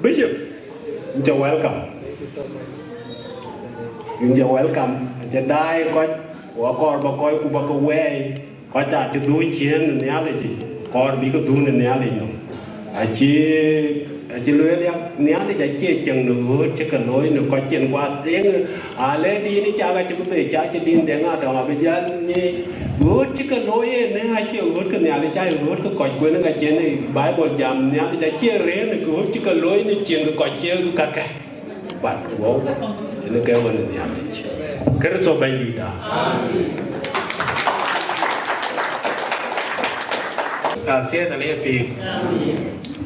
Bishop, you're welcome. You're welcome.จะได้ก็หัวก่อนบอกก็อุปกรณ์เว้ยก็จะดูเชียนเนี่ยเลยจีก่อนบีก็ดูเนี่ยเลยเนาะอาชีเลยเนี่ยเลยจะเชี่ยจังหนูจะกันลอยหนูก็เจียนกว่าเสียงอะไรดีนี่จ้าก็จะไปจ้าจะดินแดงอ่ะแต่ว่าไปยันนี่จะกันลอยเนี่ยให้เชี่ยกันเนี่ยเลยจ้าก็ก่อยกวนนั่นก็เจียนนี่ใบบทยำเนี่ยจะเชี่ยเรียนนี่จะกันลอยนี่เจียนก็ก่อยเชี่ยก็กัดกันบัดว้าวนี่แกวันนี้เนี่ยKerja benda. Saya tadi api.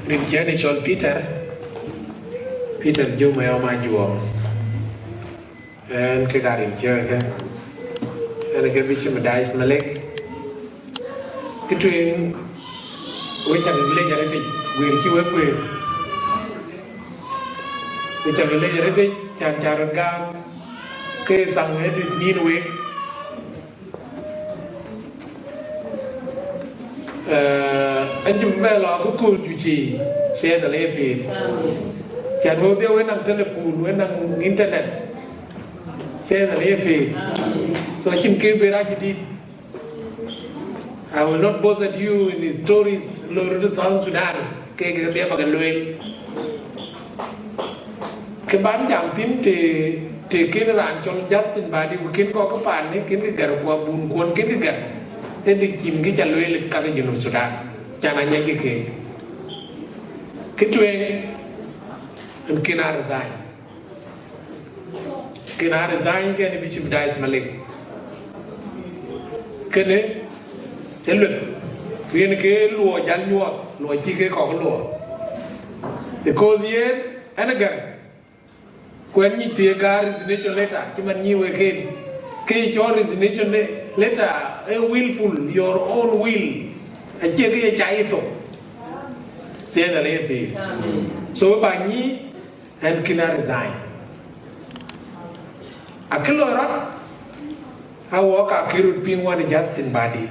Rinjau ni soal Peter Joh Mayom Ajuong. Dan kegarin je kan. Dan Missionaries Malek. Itu yang kita boleh jadi tu. Kita cuba pun. Kita boleh jadi tu. Cara gam. Cái sang hết đi nuôi anh chúng ta lo cái cuộc chủ trì xe là lê phi chẳng vô tiêu với năng telephone với năng internet xe là lê phi so chim kêu về ra đi I will not bother you in the stories lor South Sudan cái bé mà cái luyện cái bán giảm tín thì cái là cho Justin Badi cái có các bạn ấy cái gar qua bùn cuốn cái gar thế đi chìm cái chả lưỡi lực các cái dân Sudan chả là những cái chuyện anh kia na resign cái này bị chìm đai Malek cái này cái lực vì cái lùa dán lùa chi cái có cái lùa thì cô gì anh gar when you take a resignation letter, you again. Your resignation letter, a willful, your own will. I check a child. Say the lady. So by me and can I resign? A killer, I walk a kid being one Justin Badi.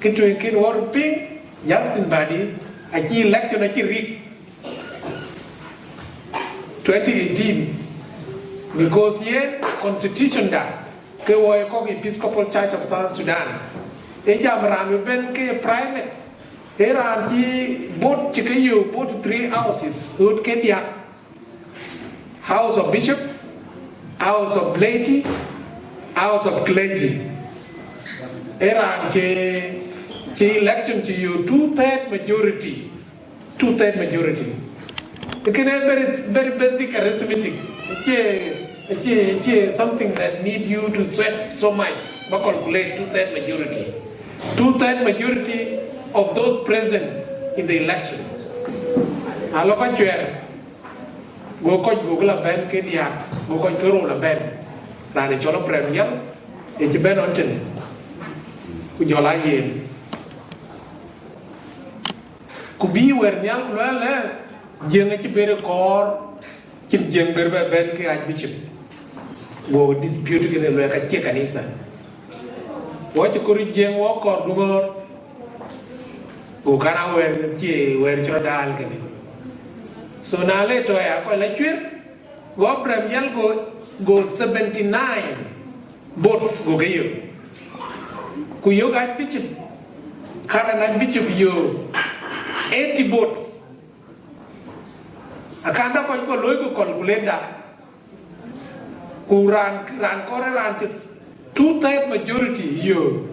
Get to a kid working Justin Badi, I key election, I key read. 2018 negotiate constitution da ke wo ko Episcopal Church of South Sudan e jamran be ben ke private era ji both ke you both 3 houses hut ke dia house of bishop, house of laity, house of clergy era je election to you 2/3 majority It can be very basic arithmetic. It's something that need you to sweat so much. But calculate 2/3 majority. 2/3 majority of those present in the elections. Alo kan cuer. Go la ben ke dia. Go ko la ben. Ra de cholo premier. E ci ben on ten. Ku jola yen. Ku bi wer nyal la Jeng aja beri kor, jeng beri ben ke Archbishop. Wo dispute ke dalam kacir kanisa. Wo cukuri jeng wo kor dungor. Bukan awal wer codal ke ni. So nale tu ya ko lecture. Wo premier go 79 votes go kayo. Kuyo Archbishop. Karena Archbishop yo 80 votes. Akanda ko loy ko calculate da kuran ko ran 2/3 majority yo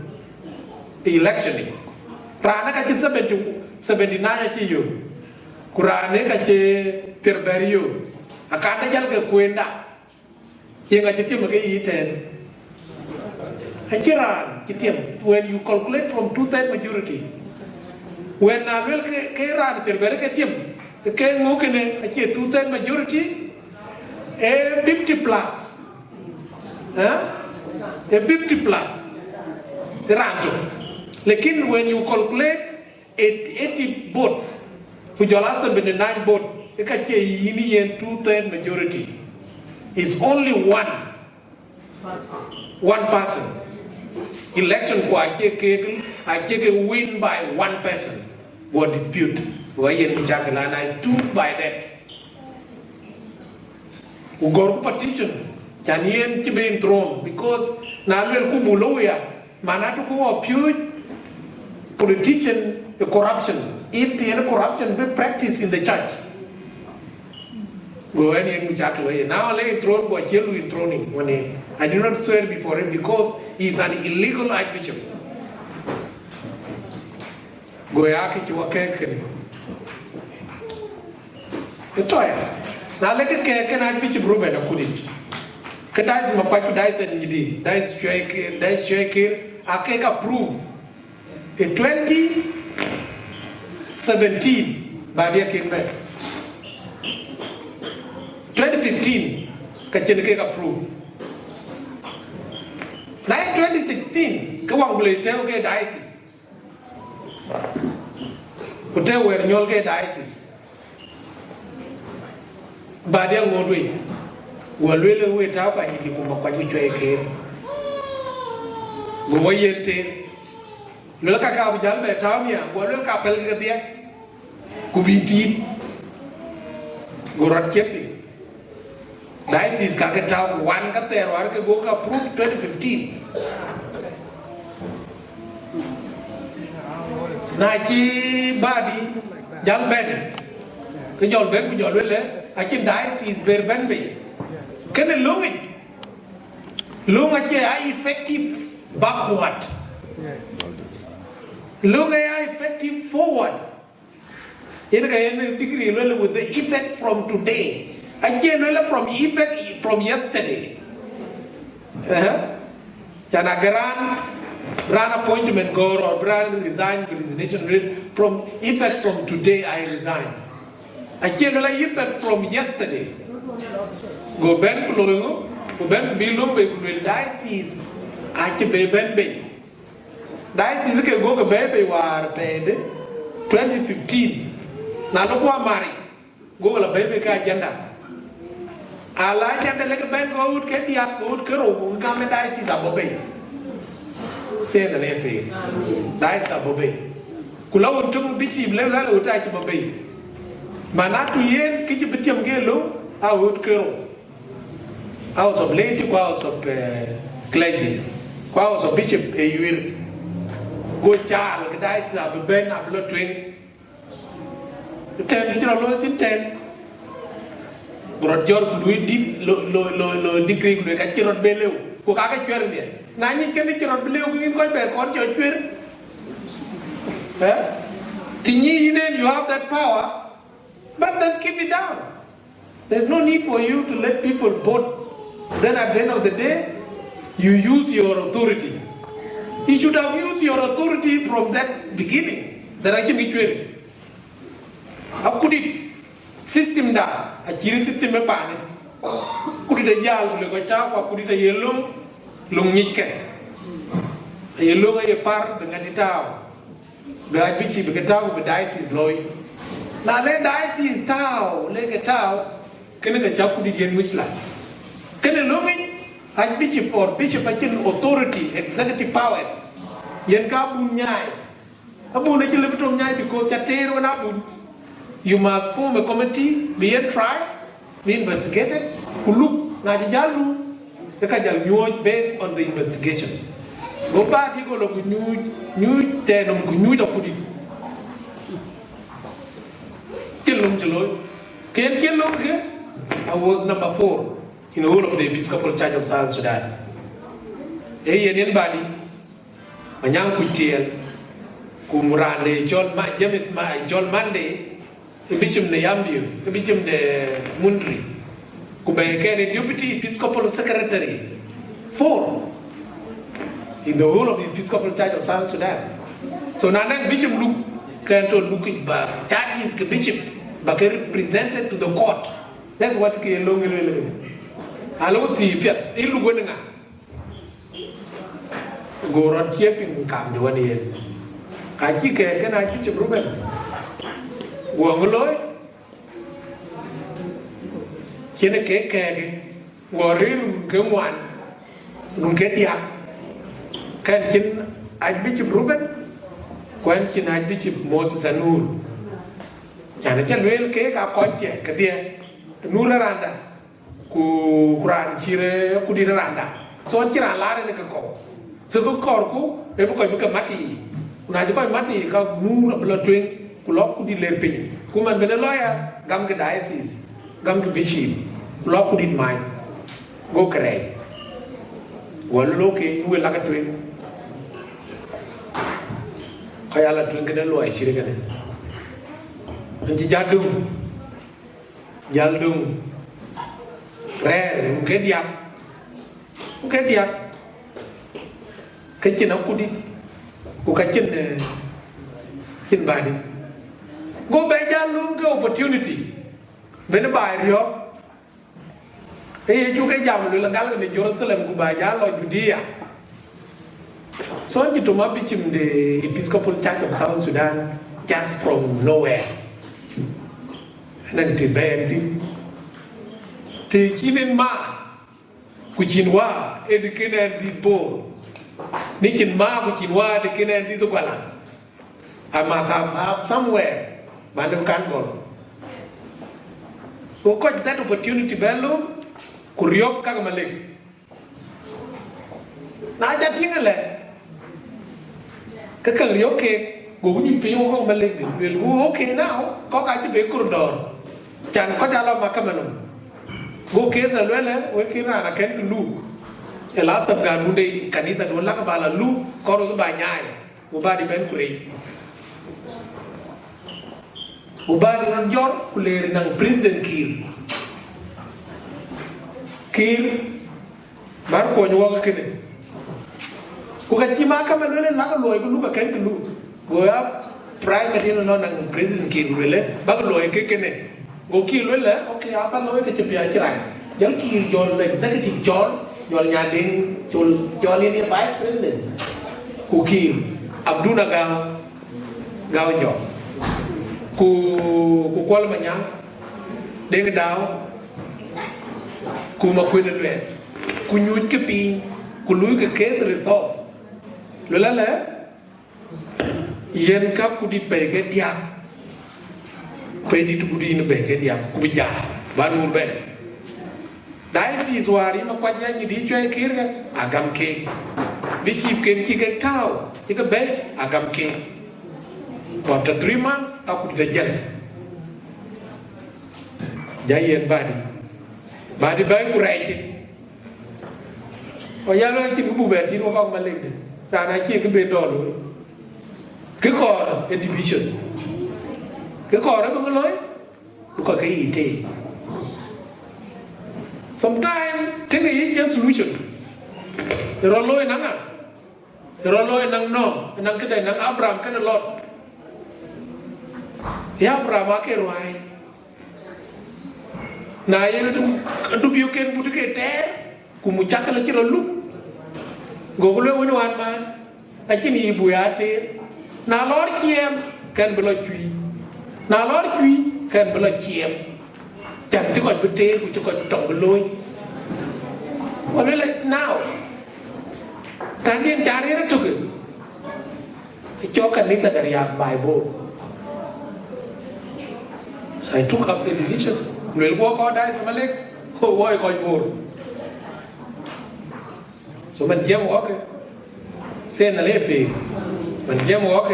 election ni rana ka 79 ki yo kurane ka che terbario akanda jal ka kwenda yenga chitim ka iten hakiran chitim when you calculate from 2/3 majority when na wel ke ran terbario ka tim ke ngukene achi 2/3 majority a 50 plus a 50 plus rancho lekin when you calculate 80 votes kujala 79 votes ekache yini yen 2/3 majority is only one person election ko ache ke win by one person what dispute Wayen Michakala, and I stood by that. We go petition, Chanien to be enthroned because Nanuel Kubuloya, Manatuku appeared politician, the corruption. If the corruption be practiced in the church, go any Michakala. Now lay enthroned by Jelu enthroning when I do not swear before him because he is an illegal archbishop. Go Yaki to a cake. The toy. Now let it can I pitch a broom and a couldn't. Can I my pipe dice and giddy? Dice shake, I can approve. In 2017, Badia came back. 2015, Kachinake approved. Now 2016, Kawangule tell get dices. Hotel where you'll get dices. Badia won't wait. Will really wait up and you come up with your came. Go away and take. Look at how Jalba Tamia, what will couple get there? Could be deep. Go on keeping. Diocese Kakata, one got there, or go approved 2015. Nachi Badi, Jalben. Cái giọt bên của giọt bên đấy, ở trên đáy thì về bên bị, cái này lung ở trên effective backward, lung ấy effective forward, cái này degree là with the effect from today, ở trên nó là from effect from yesterday, cho nên grand appointment go or grand resignation from effect from today I resign. I can't like it from yesterday. Go back to Longo, go back to Bilum, will diocese. I can be baby. Diocese can go to baby war paid 2015. Now look what marry. Go to baby car agenda. I like and like a bank go get the up, go to come and diocese are baby. Say the name. Diocese are baby. Kula would took bitchy level would try to baby. Manatu yen kiji betiam gelo I would curl. House of lady, house of clergy, house of bishop, you will go child, the dice up a ben up a twin. The 10 laws in 10. But your Louis degree, like I cannot below, who got a query. Nine cannot below in going back on your query. You have that power. But then keep it down. There's no need for you to let people vote. Then at the end of the day, you use your authority. You should have used your authority from that beginning. That I can be clear. How could it system da? A chiri system a pan. Could it a yal, look at or could it a yellow, long nitke? A yellow a part, the Natitao. The Ibichi, the Gatao, the dice is blowing. Now let diocese tau, let a tau, can a Japudi in Wisla. Can a lumit, Archbishop or Bishop authority, executive powers. Yenkabu Nyai. Abu Nakilabitum Nyai because Yatero and Abu. You must form a committee, be a trial, be investigated, who look Najalu, the Kajal based on the investigation. Go back, you go look new tenum, new Pudi. I was number 4 in the whole of the Episcopal Church of South Sudan. Anybody, Manyang Kutiel, Kumrande, John Monday, the Bishop Nayambu, the Bishop Mundri, Kubeke, the Deputy Episcopal Secretary. 4 in the whole of the Episcopal Church of South Sudan. So now Bishop look can't look it back. Church is the Bishop. But represented to the court. That's what we are looking at. Hello, Tipia. Ilu Gwenna. Go on keeping come to 1 year. I can I teach a problem. Wangoloy. Can a cake carry? Warrior, come one. Will get ya. Can I Bishop Ruben? When can I Bishop Moses and Nur? chana cha lwel ke ka koche ke dia nura randa ku kuran chire ku di randa so chira lare ne ko so ko kor ku e ko ko mati na ji ko mati ka nura bla twin ku lo ku di ler pin ku man bene loya gam ke diocese gam ke bishop lo ku di mai go kre wal lo ke we la ka twin kaya la twin ke ne lo ai chire ke ne ci jadung re ke diak ke cin aku di ku ka cin badi go be jalum ke opportunity ben bay yo e ju ke jam lu la gal ne Jerusalem ku ba jalo Judea so ni to ma bichim de Episcopal Church of South Sudan just from nowhere nan ti benti ti kinin ma ku kinwa e de kenen di bo ni kin ma ku kinwa de kenen di zugala I must have somewhere madam kanbol ko ko that opportunity bello ku riok ka Malek na ja tingale ka ka riok ke go ni pe ko Malek wel go okay now ko ka ti be kurdor chan ko jalo makamano go ke na lele we ke na ken lu ela sab ga nunde kanisa do la ka bala lu ko ro ba nyaay bu ba di ben kurey bu ba di non jor ku leer nang president kir bar ko ñu wax kene ku ka ci makamano le la ka loy bu lu ka ken lu go ya private no nang president kir le ba loy ke kene go ki lele okay apa loy ke cepia cerai jal ki jol executive jol nyading jol ni vice president ku ki abduna gaw jo ku kol manyang deng daw ku ma ku ne ku nyuj ke pi ku luy ke case resolve lele yen ka ku di pege dia pedi tu budi ne bege dia ku bija banur ben diocese wari ma kwanya ni di chwe kir agam ke bishop ken ki ke tau ki ke be agam ke after 3 months aku di jel jayen badi bay ku reiki o yalo ti bu be ti ko ko Malek de ta na ki ke be dolu ke ko division cái cò đó có lối có cái gì thì sometimes thế này just solution rồi lối nắng no nắng cái này nắng Abraham cái này lọt ya Abraham cái rồi na ye du bio ken butu ke te ku mu chakala ci rolu gogolo woni wan ma akini ibu ya te na lor kiem kan belo cui na lor cui kan belo kiem chan ti ko bete ku ti ko tong loy wala like now tandien cari ra to ke chokan ni sa dari Bible. So I took up the decision. We'll walk all day, Malek. Oh, boy, going more. So when you walk, say na lefi. When you walk,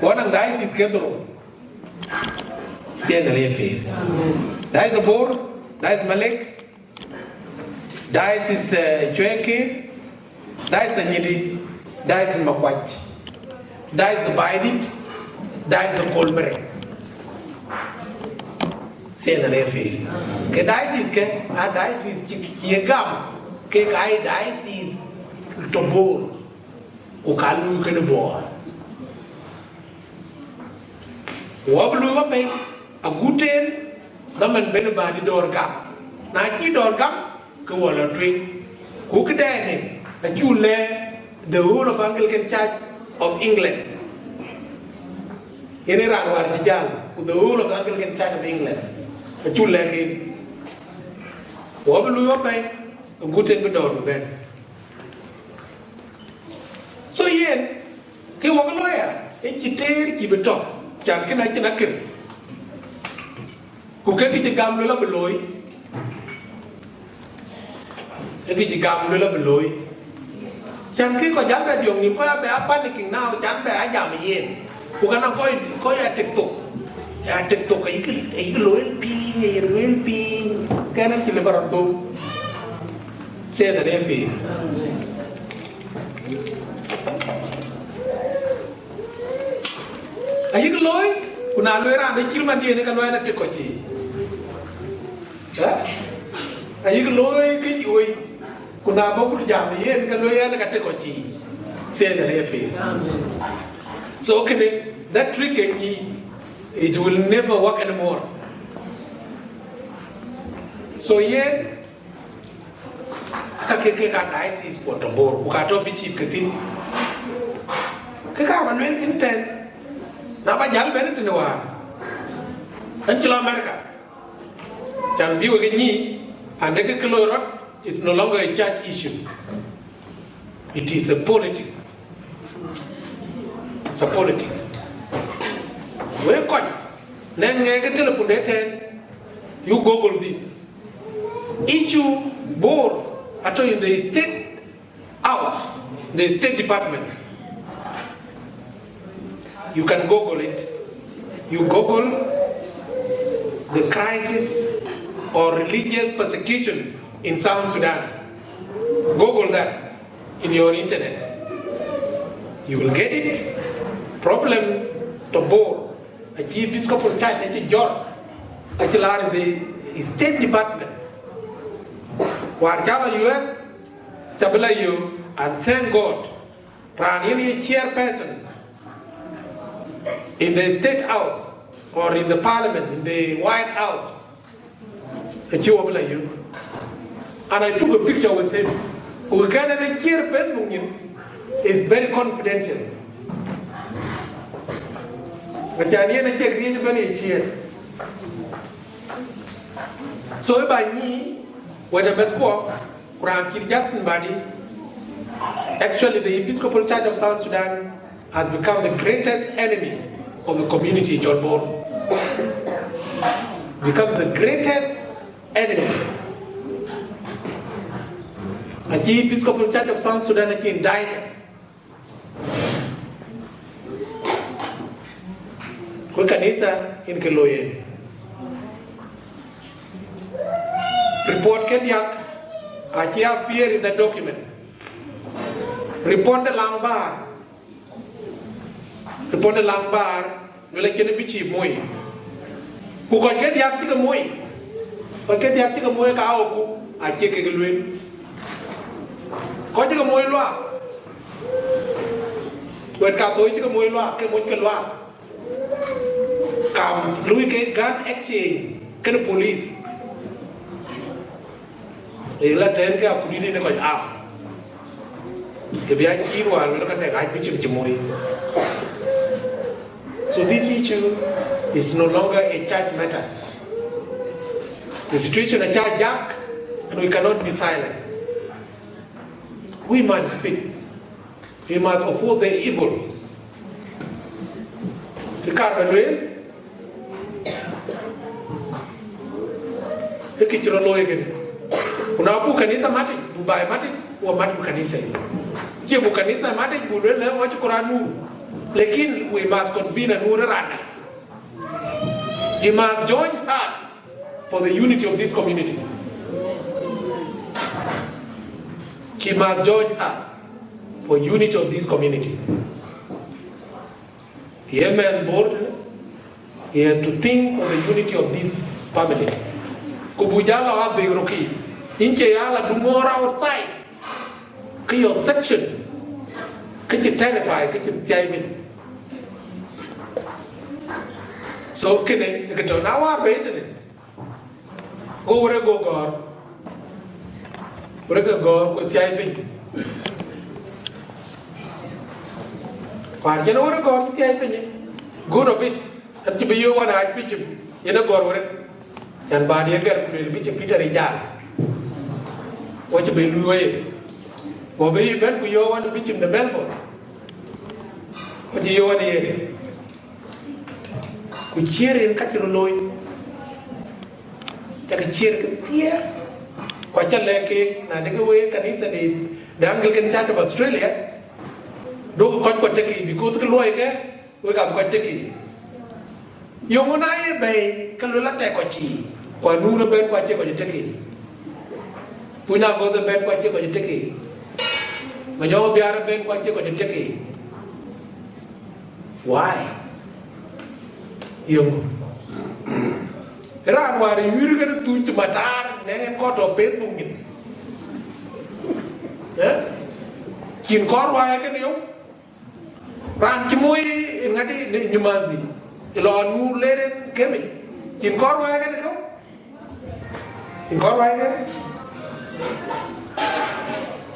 one and dice is scheduled. Say na lefi. Dice a board, dice Malek. Dice is Chueke. Dice a Nidi. Dice is Makwach. Dice a Bidit. Dice a Colbert. Say na lefi. Ke dice ke a dice is Chiegam. Ke kai dice is Tobor. O kalu ke de boa. Wablu wape a guten daman ben ba di dorgam. Na ki dorgam ke wala twin. Ku ke dene a jule the whole of Anglican Church of England. Ini ran war jijal the whole of Anglican Church of England. A jule ke wablu wape a guten be dor ben. So yen ke wak lawyer e ci ter ci be top chan ke na ci nakir ku ke ki gam lo la beloy e ki gam lo la beloy chan ki ko jan ba diong ni ko ya ba pa ni king now chan ba a jam yen ku kana ko ya tiktok ai lo el pi kana ki le barato se da ne fi ai ki loy kuna lo era ne kirman die ne ka lo na te ko chi ai ki loy ki oi kuna ba ku jam yen ka lo ya na ka te ko chi se da ne fi so okay that trick it will never work anymore so yen ka diocese ko to bor ku ka to bi chief katin ka man wen tin ten na ba jal ben tin wa an kilo america chan bi we ni and the chlorot is no longer a church issue, it is a politics. It's a politics. We're quite. Then you Google this. Issue board actually in the state house, the state department. You can Google it. You Google the crisis or religious persecution in South Sudan. Google that in your internet. You will get it. Problem to board. A Episcopal Church, a John, a the State Department. Warjama US, Tabula you, and thank God, ran any chairperson in the State House or in the Parliament, in the White House, a you. And I took a picture with him. Who can have a chairperson is very confidential. But I didn't take really cheer. So by me, when the Macoor, Grand Justin Body, actually the Episcopal Church of South Sudan has become the greatest enemy of the community, John Ball. Become the greatest enemy. The Episcopal Church of South Sudan again died. Kanisa in Keloye. Report Kenyak, I fear in the document. Report the Langbar. Report the Langbar, no like any bitchy moy. Who got get the Actica moy? But get the Actica moy kao, I check a gluin. Got the moy loa. When Katoica moy loa, Kemoka loa. Come, Louis K. gun exchange, can police. They let them get up, reading the coin out. If you are here, I will look at the right pitch of Jimori. So, this issue is no longer a church matter. The situation is a church jack, and we cannot be silent. We must speak. We must oppose the evil. The carbon rail. The kitchen loy again. Unapu kanisa mati, Dubai mati, or mati kanisa. Jibu kanisa mati, Budel, what you Koranu. Lekin, we must convene a new run. He must join us for the unity of this community. He must join us for unity of this community. The MN board, he has to think for the unity of this family. Kubujala have the Roki. Inchayala do more outside. Your section. Can you terrify? Can you see? So, can you get on our bait? Go where go, God. Where go with Yaibin. You know what God is Yaibin? Good of it. And to be you one I pitch him. You know, God. And body again will be Peter Rijal. What you be doing? Or be you bet you want to pitch him the Melbourne? What do you want to hear? We cheer in Katiroloy. Jadi cheer dia. Wajar lagi, nah dengan way kanisa di Anglican Church of Australia, do kau teki, because kalau ke, we kau teki. Yang mana ye bay, kalau lah teki koci, kau nuru ben kau teki. Punya kau tu ben kau teki. Menjauh biar ben kau teki. Why? Yung Ran wari yuri kan tu matar nengen kau topet mungkin. Kin kor waya kan yung ran cemui ngadi nyemazi. Ilon mu leren kemi. Kin kor waya kan kau? Kin kor waya kan?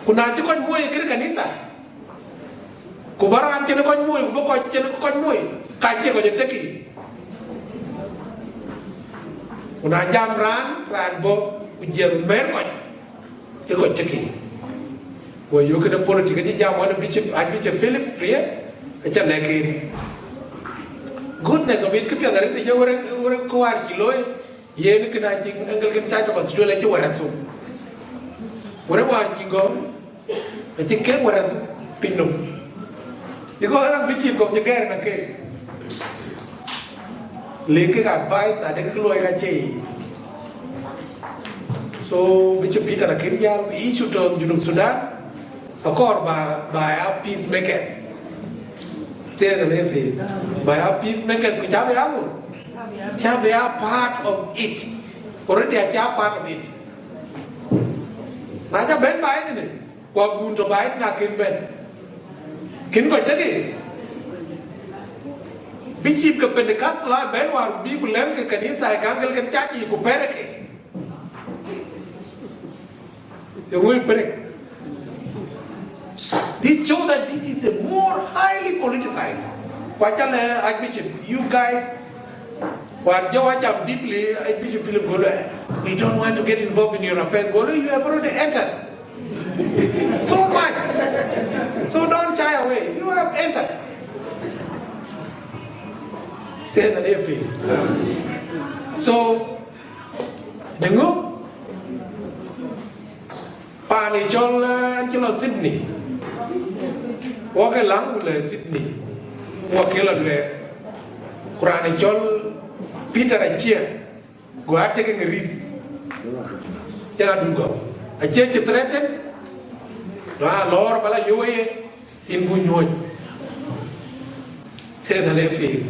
Kuna ci kon moy kir kanisa. Ku baran ci kon moy, ku ko ci kon moy. Ka ci ko teki. Kuna jam ran bo ujian mer ko teki. Wo yo ke politik di jam wala bishop Philip Free acha lagi. Goodness of it ke piadare te jore ko war ki loy yen ke na ci Anglican Church of Australia ci warasu. Wore war ki go ci ke warasu pinum. Digo orang bishop ko je ger na ke. Leke advice ada ke loy ka ci. So Bishop Peter Akinjal issue to Junub Sudan akor by peacemakers. There the by peacemakers which have part of it. Already are part of it. Naja ben by it. Kwa bunto by it na kin ben. Kin ko tadi. Bishop ke Pentecost la ben war bi bulem ke kanisa gangal kan chachi ko pereke. This shows that this is a more highly politicized. Archbishop, you guys, deeply, Archbishop Philip Golo, we don't want to get involved in your affairs. Golo, you have already entered. So much. So don't shy away. You have entered. Say the name. So, dengo. Pani chol Sydney. Wake lang le Sydney. Wake la le. Kurani chol Peter Achia. Gua taking a risk. Jangan tunggu. Achia threaten. Doa lor bala yoye in bunyoy. Say the lefi.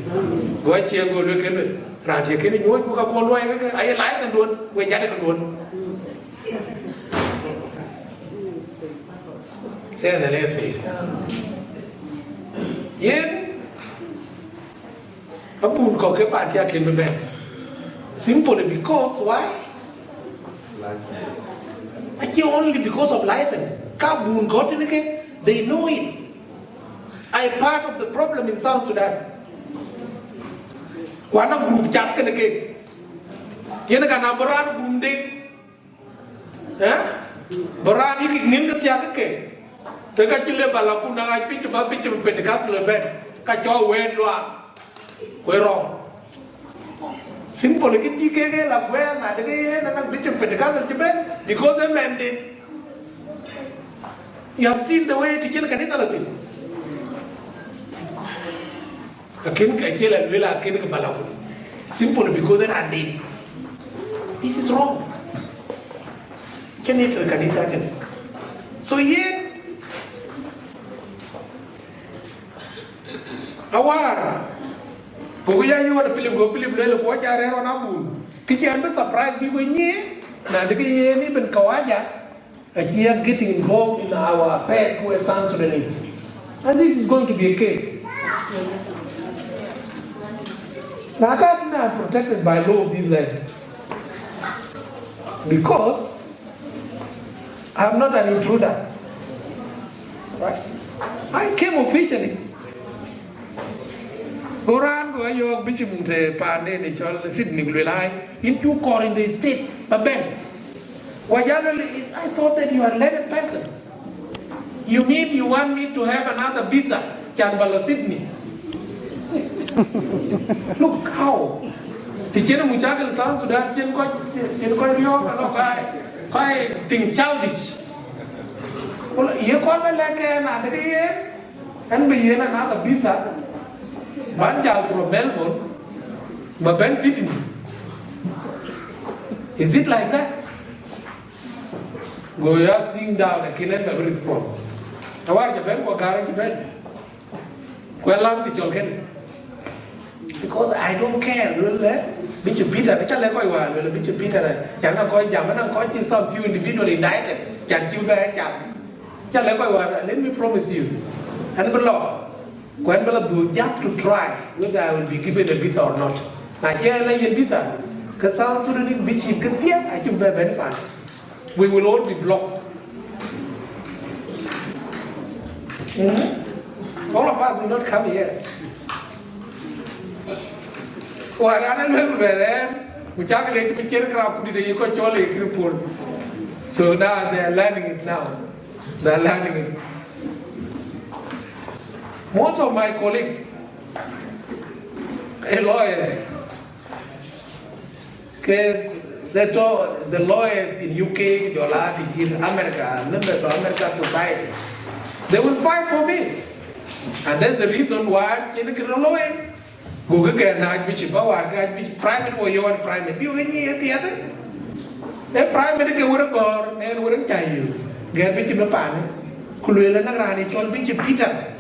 Gua Achia go look at it. Rati kini nyoy buka koloi ke. Ayah license don. We jadi kedon. Say the lefi. Yen apun ko ke party akin be. Simply because why? Actually only because of license. Kabun got in again, they know it. I part of the problem in South Sudan. One group chat can again. Yen ka na boran group din. Boran iki ngin ka tiak ke. Teka chile bala kuna ngai piche Pentecost le ben ka cho wen loa. Kwe wrong. Simple ki ti ke la kwe na de ke na piche Pentecost le ben because they meant it. You have seen the way teaching kanisa la sin. Akin ka chile wela akin ka bala kuna. Simple because they are dead. This is wrong. Can it kanisa kan? So yet awar bukuya you want film go film le ko ja re na bu ki jan be surprise bi ko nyi na de ye ni ben kawaja he are getting involved in our affairs who are South Sudanese, and this is going to be a case. Now that are protected by law of this land because I'm not an intruder, right? I came officially. Quran go ayo bishop te pande ni chol Sydney Gulai in due course in the state but ben Wajalo is I thought that you are a learned person. You mean you want me to have another visa Canbalo Sydney? Look how thì trên một chắc là South Sudan trên coi riêu nó coi tình childish. Kalau iya kau belakang ada dia, kan begini nak bisa. Banjal from Melbourne, but Ben Sydney. Is it like that? Go ya sing down and kill them very strong. Awak je Ben, kau garang je Ben. Kau lam di jolken. Because I don't care, Bishop Peter, I can't let go away. Bishop Peter, jangan kau jangan kau just some few individual indicted, jangan kau jangan let go away. Let me promise you, and below, when you have to try whether I will be given a visa or not. Nah, jangan lagi visa. Because South Sudanese Bishop ketiak, I should be benefit. We will all be blocked. All of us will not come here. Wah, ada lebih berat. Macam lagi macam kerap kudi dia ikut coli kerupul. So now they are learning it now. They are learning it. Most of my colleagues, lawyers, because the lawyers in UK, in America, members of American society, they will fight for me, and that's the reason why I'm a lawyer. Go get an Archbishop, private or you want private. You can hear the other. A private can work or and wouldn't tell you. Get Bishop Pan, Kuluela Narani, told Bishop Peter.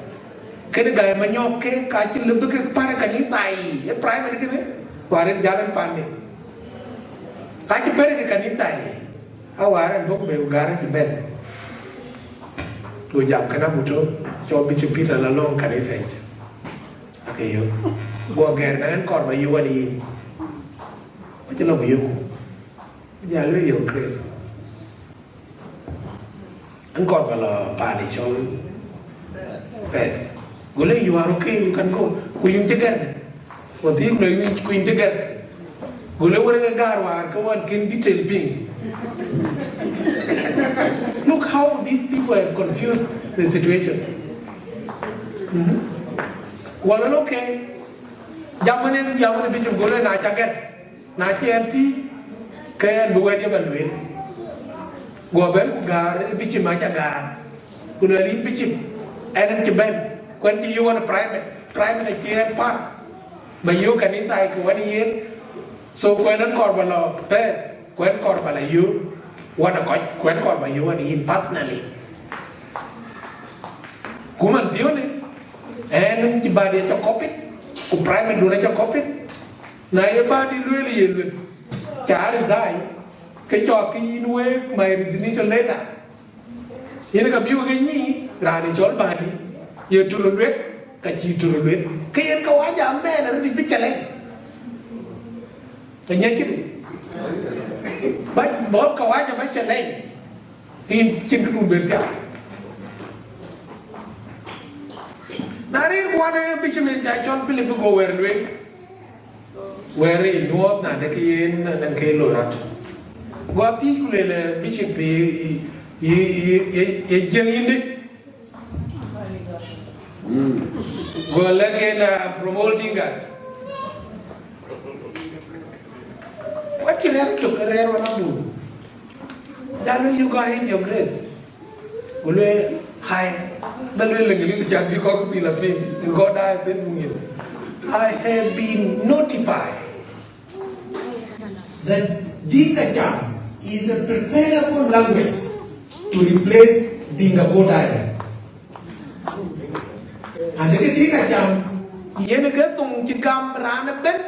Can a guy manioke, catching the book of Parakanisai, a private can warrant Jalan Pandi. Catch a Parakanisai. How are and book may guarantee bed. To Yakanabuto, show Bishop Peter alone can he say. Okay, you. Gua gernan còn bao nhiêu đi, chứ là bao nhiêu, giờ lấy nhiều Chris, anh còn phải là bà đi cho, best, gua lấy you are okay, you can go, gua dùng chicken, còn thiếu người gua dùng chicken, gua lấy cái gar vào, cái one can detail ping. Look how these people have confused the situation. Well, okay. Zaman Bishop Gole na caget, na CMT, kaya dua dia bantuin. Gua ben gar Bishop macam gar, gua lihat Bishop, enak ceben, kau you want a private care part, but you can decide kau ni yen, so kau nak korban lo Perth, kau korban lo you, wanna kau korban you ni yen personally. Kau mantiu ni, enak ceba dia cokopit. Ku private do na cho copy na ye ba di really ye cha resign ke cho ki nuwe my resignation letter ye ka biu ke ni ra ni chol ba di ye tu lu wet ka chi tu lu wet ke yen ka wa ja me na ri bi chale ke nya ki ba bo ka wa ja ba chale in chin ku ben pya Nari kuane Bishop John Philip go where in North na dekiin nang kelo rat. Gua tikule Bishop ye jeng ini. Gua lagi na promoting us. What kira tu kira orang tu. Jangan you go in your grace. Gule Hi, I have been notified that Dinka is a preparable language to replace Dinka Island. And the Dinka Yen get on Chikam ran a bit.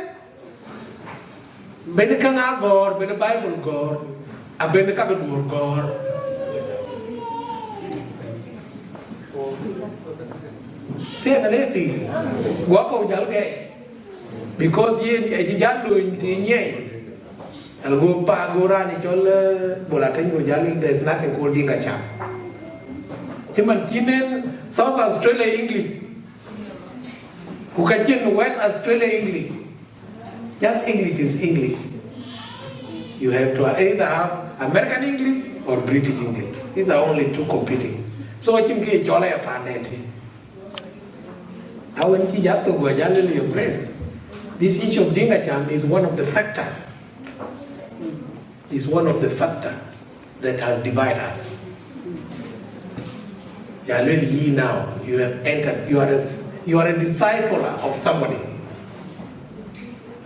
Benekanga God, Ben Bible God, a Benekadur God. Say the lefty, walk over Jalgay. Because ye Jalu in Tinye, and go Pagora, Nichola, Bolatin, Jali, there's nothing called Dinka Cham. Human Chinen, South Australia English, Kukachin, West Australia English. Just English is English. You have to either have American English or British English. These are only two competing. So I think it's all a planet. How when you have to go, you place. This issue of Dinka Cham is one of the factors. Is one of the factors that has divided us. You are really now. You have entered. You are a disciple of somebody.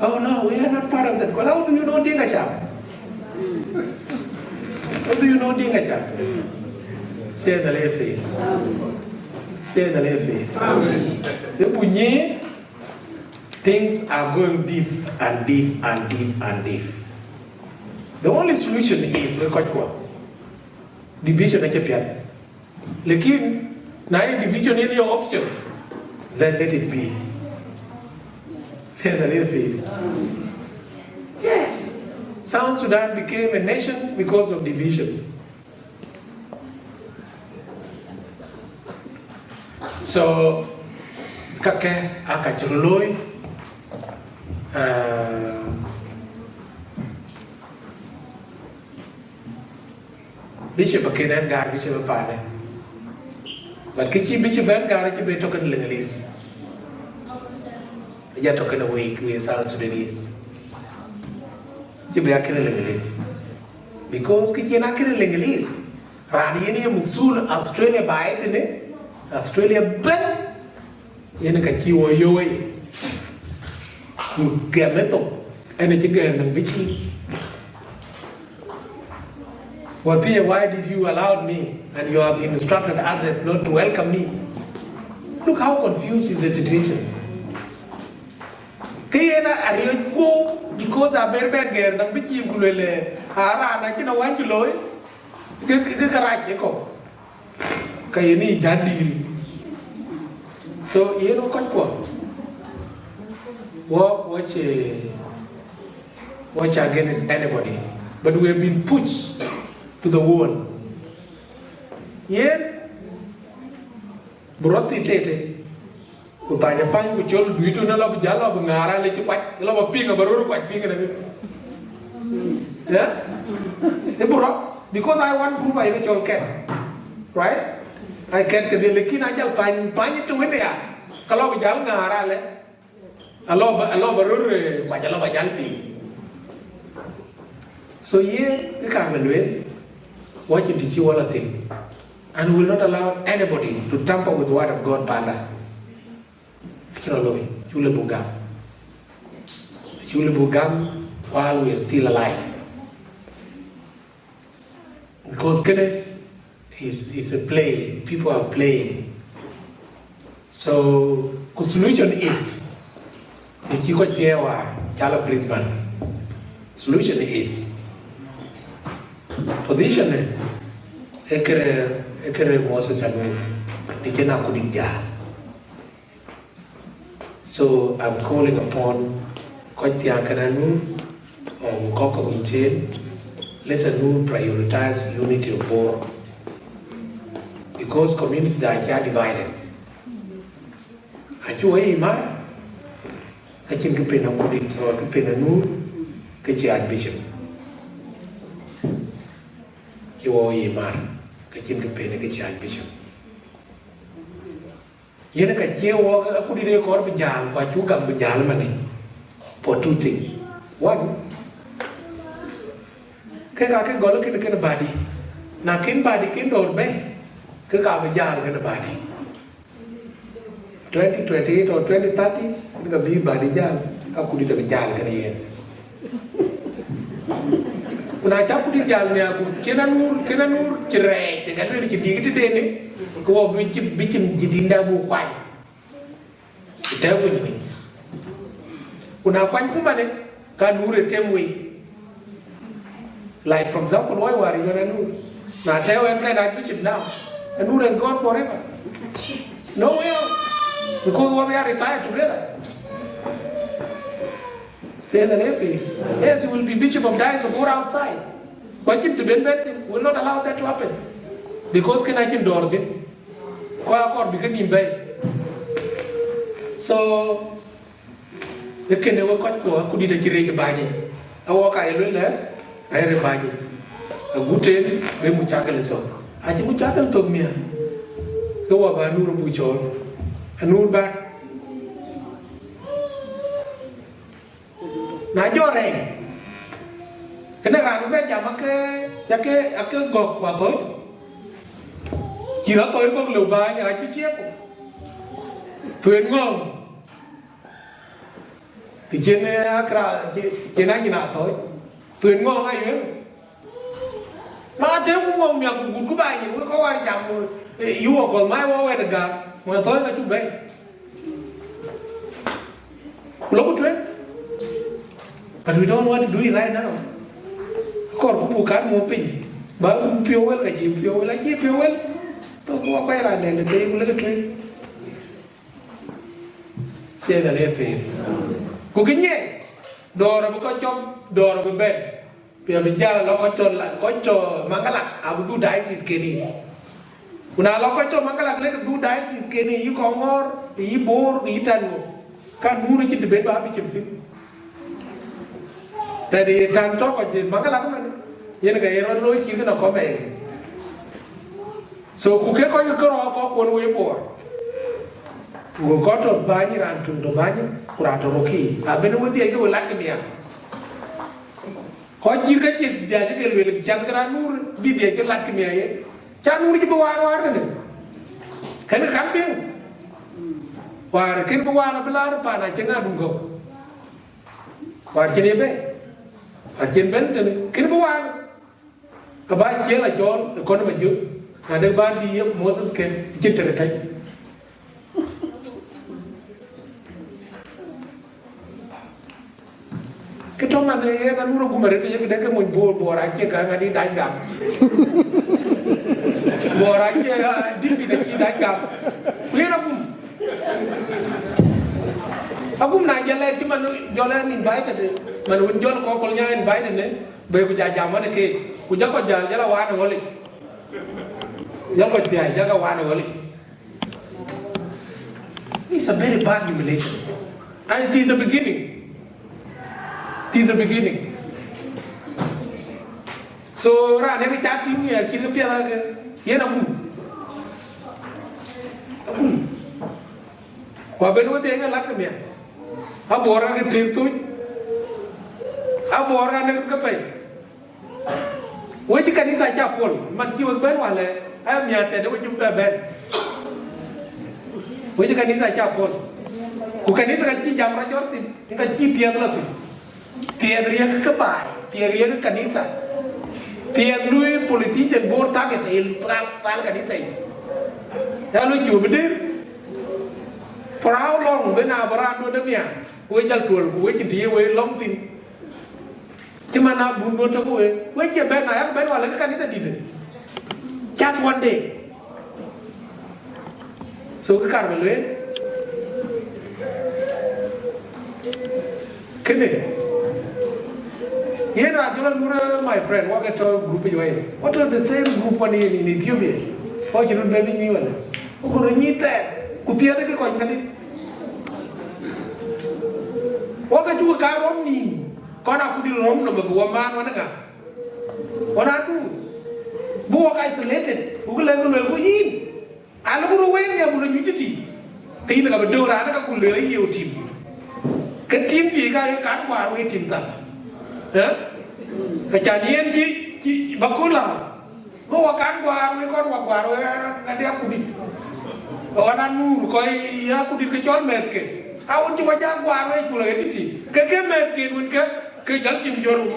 Oh no, we are not part of that. Well, how do you know Dinka Cham? How do you know Dinka Cham? Say the lefi. Say the lefi. The bunyi. Things are going deep and deep and deep and deep. The only solution is division is a Lekin, now division is your option, then let it be. Yes, South Sudan became a nation because of division. So, kake akachuruloi. Bishop Kenan Gar, Bishop Pane. But Kichi Bishop Gar, you token Lingalese. You are talking away with South Sudanese. You be a Lingalese. Because Kichi Nakin Lingalese. Rani Musul, Australia by it, Australia Ben. Yenakachi or Yoe. Get metal. And it again and bitchy. Well, Thea, why did you allow me and you have instructed others not to welcome me? Look how confused is the situation. Because I bear beggar, the bitchy gulele, Ara, and I can want you low. Get the right echo. Kayani Jandi. So, you know, watch against anybody. But we have been pushed to the wall. Yeah? Broti tete. Utanya pan kuchol bitu na lab jala bangara lechi kwat lab pinga baruru kwat pinga na. Yeah? Because I want proof I will can. Right? I can ke lekin ajal pan to win ya. Kalau bajal ngara le. Alo baruru kwat alo bajal ping. So here, we can't win. Watch it, you all thing. And we will not allow anybody to tamper with the word of God, Banda. Bugam while we are still alive. Because Kene is a play, people are playing. So, the solution is, if you got Chala Brisbane, solution is, position ekere Moses Agwe dikena kudija. So I'm calling upon Kotia Kananu or Koko Michen, let us prioritize unity of board because communities are divided. Achuwe ima kachin kupena kudi or kupena nu kachi Archbishop. Kiwo mar kachin kupene kachi Archbishop. Yena kachiwo akudi de kor bijal kwa chuka bijal mani for two things. One, kaya golo kena body. Na kin body kin dorbe kaya bijal kena body. 2028 or 2030 kena bi body jal akudi de bijal kena yen. Kuna chapu di jalan aku kena nur cerai, jangan lupa dicipti kita deh ni, kau bicim jidinda bukan, kita pun ini. Kuna kwan pun mana, kan nur temui. Like for example, why wari kena nur? Nah, tell them that bicim now, and nur has gone forever. No way out, because we are retired together. Say the nephew. Yes, he will be Bishop of Diocese, so go outside. But him to be better, will not allow that to happen. Because can I endorse it? So, the can never cut go, could eat a kireke bani. I walk I will learn, I have a bani. A good day, we muchakal so. I think muchakal told me. Go up a nur buchol, a nur back. na jore kena ran be jam ake gok kwa to chỉ đó tôi có liều ba nhà cái chiếc thuyền ngon thì trên trên anh nào thôi thuyền ngon ai vậy mà thế cũng ngon miệng cũng có bài gì cũng có ai chạm yêu còn mai qua về được cả mà tối là chúng bay lúc chuyện but we don't want to do it right now còn cũng bukan mau pin baru piawel cái gì piawel lagi piawel tôi có quay lại này là đây cũng là cái chuyện xe là lẽ phê cô kính nhé đồ rồi có cho đồ rồi bên bây giờ mình ra là nó có cho Magak abu tu Diocese kini kuna lo có cho Magak lấy tu Diocese kini you có ngor you bor you tan kan muru ci de ben ba bi ci fi tadi tan to ko ci Magak man yene ga yero lo ci na ko be so ku ke ko yu ko ko ko we bor ku ko to bani ran tun to bani kura to roki abene wodi ay do lak niya ko ci ga ci ja ci del wel jang gra nur bi de ci lak niya ye cha nur ci bo war ne kan kam bi war ken bo war bla pa na ci na dum ko war ci ne be war ci ben te ken bo war ka ba ci la jor ko na ma ju ada bandi yang Moses ke cinta kai kita mana ya nan uru gumare te yake deke mon bor ake ka ngadi danga bor ake difi de ki danga yena agum na jale ci man jole ni bayta de man won jol ko ko nyaaen bayta ne be ko jajamane ke ku jako jala wa na woli Jaga tiai, jaga wana wali. This is a very bad humiliation, and it is the beginning. It is the beginning. So, ra ne ka chati ni ya kira pia la ye na bu. Wa benu te nga lak me. Ha bora ke tir tu. Ha bora ne ka pai. Wo ti kanisa cha pol, man ki wa ben wala ai mia te de wajib ben wajib kanisa cha pon ku kanisa ka ci jam ra jorti nga ci tiya la tu tiya riya ka ba tiya riya ka kanisa tiya lui politician bor target el tal kanisa ya lu ci be dir for how long bena bara do de mia we jal tol we ci tiya we long tin ci mana bu do to we ci ben na ya ben wala ka kanisa di de just one day so cái card mình cái này here are the my friend what get group you what are the same group one in Ethiopia oh you don't baby ni wala ko ni te ku tia de ko kan wa ka chu ka rom ni ko na ku di rom no ba wa man wa na wana tu buok isolated bukan lagi melakukan ini alam berweng ya bukan nyuci tapi nak berdua orang nak kuliah iya tim ke tim tiga yang kan baru tim tak kejadian di bakulah bawa kan baru nanti aku di orang nur kau iya aku di kecil merke awak cuma jago baru pulang itu ke merke mungkin ke jalan tim jorong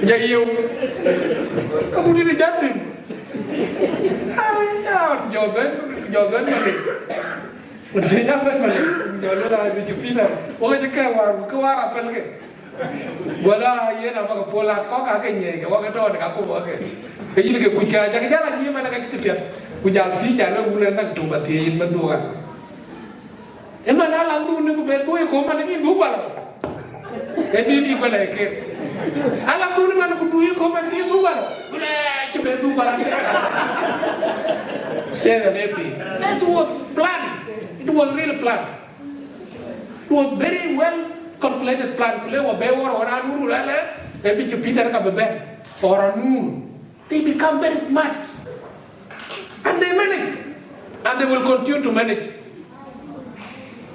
jadi yo kamu di jatim ayah jawaban mana mestinya apa mana jawaban lah biji pina orang cakap keluar apa lagi bola iya nama kepola kau kakeknya orang kata orang aku boleh jadi lagi puja jangan dia mana kaki tepian puja di jalan bulan nak tumbat dia bentukan emang alang tu ni bertu ya kau mana ni dua lah jadi ni boleh ke alam tu ni mana kuduyi ko man ni dua lo boleh coba dua lah saya happy that was plan it was real plan it was very well calculated plan kalau bewar orang nuru lele tapi Peter ka beben orang nuru they become very smart and they manage and they will continue to manage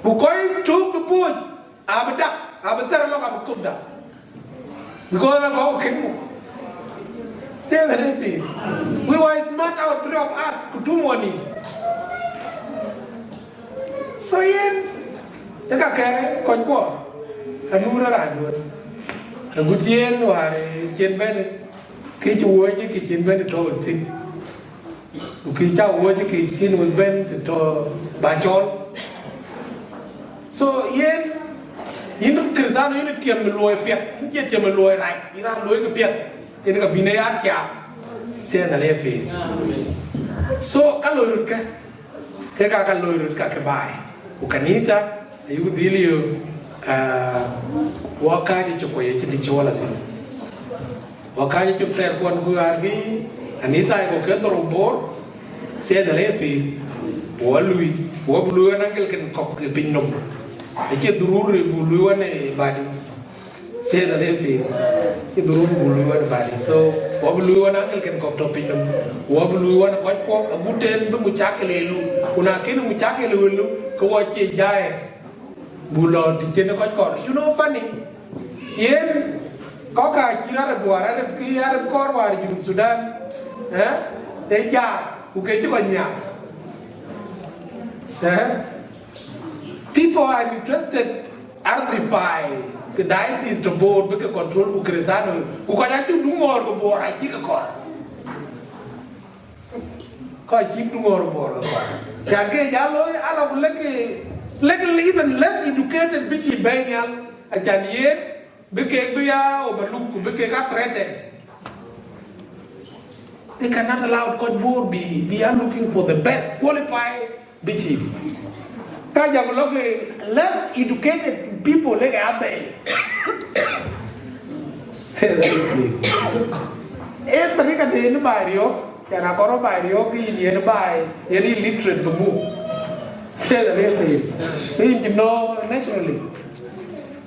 Bukoi took the boy, Abatar long of Kubda. Because of our king. Say the name. We were smart out 3 of us to do money. So, yen, the Kaka, Conquo, and who are a good yen or a yen bed, kitchen work, kitchen bed, told thing. Ukija work, kitchen with Ben to Bajol. So, yen, you know, Crisan, you tell me lawyer, you tell me lawyer, right? You know, lawyer, in a Binayat, say the Lefi. So, Kalurka, Kaka Lurka buy. Ukanisa, you deal you Wakaji Chokoy, Chicholas. Wakaji took their one who are me, and this I go get on board, say the Lefi, Walui, Woblu and Uncle can cock a pin number. I get the rule Bulu and a body. Say the Lefi, the rule Bulu and body. So, Woblu and Uncle can cock a pin number. Woblu and a quite walk, a good ten, Muchakelu, Unakin Muchakelu. Kawachi Jais Bulo to Jenna. You know, funny. Yen Coca, Chirabua, Arab Key, Arab Corwar, in Sudan. They jar who get you on ya. People are interested, Archibald, the diocese to board, because control Ukresano, who can do more of war. I think a car. Cause keep to more board. Jagge Yalo, I love little even less educated Bichi Banial, a Janier, Bikea or Baluk, Bikea threatened. They cannot allow God board be looking for the best qualified Bichi. Tajaboloke, less educated people like Abbey. Say that. Every day in the barrio. Can I borrow by Yogi nearby, any literate to move? Say the real thing. You know naturally.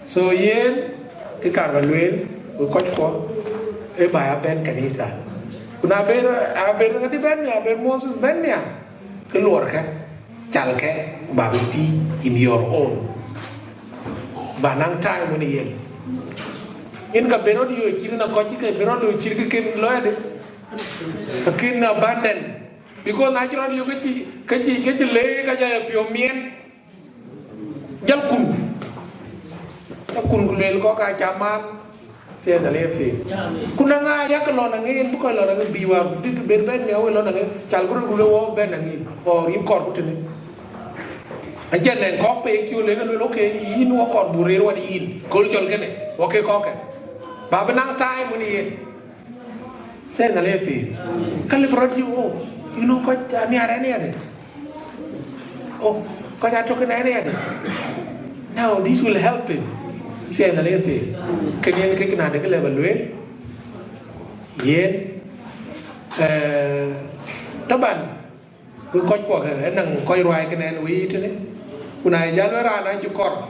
So, yen, the Carvalwin, we got for a by a Ben Canisa. When I've been at the Benya, I've been Moses Benya, the Lorca, Chalke, Babiti in your own. Banang time when he in Cabero, you children of Kotika, Berono, Chilkin, Lloyd. Akin abandon because naturally you get the leg of your men Jalkun Kulel Coca Chaman, said the Lefi. Kunanga Yakalon again, Bukalon and Biwa, big Ben, Chalguru, Ben and or incorporated. Again, and copy you little okay, in walk or Burero and in, cultural gene, okay, cocker. Babanang time when he Say the Lefi. Calibrate you know what I mean any. Oh, because I took an area. Now this will help him. Say the Lefi. Can you take another level way? Yen Taban. We got work and quite right and we eat it. When I Yalera, you call.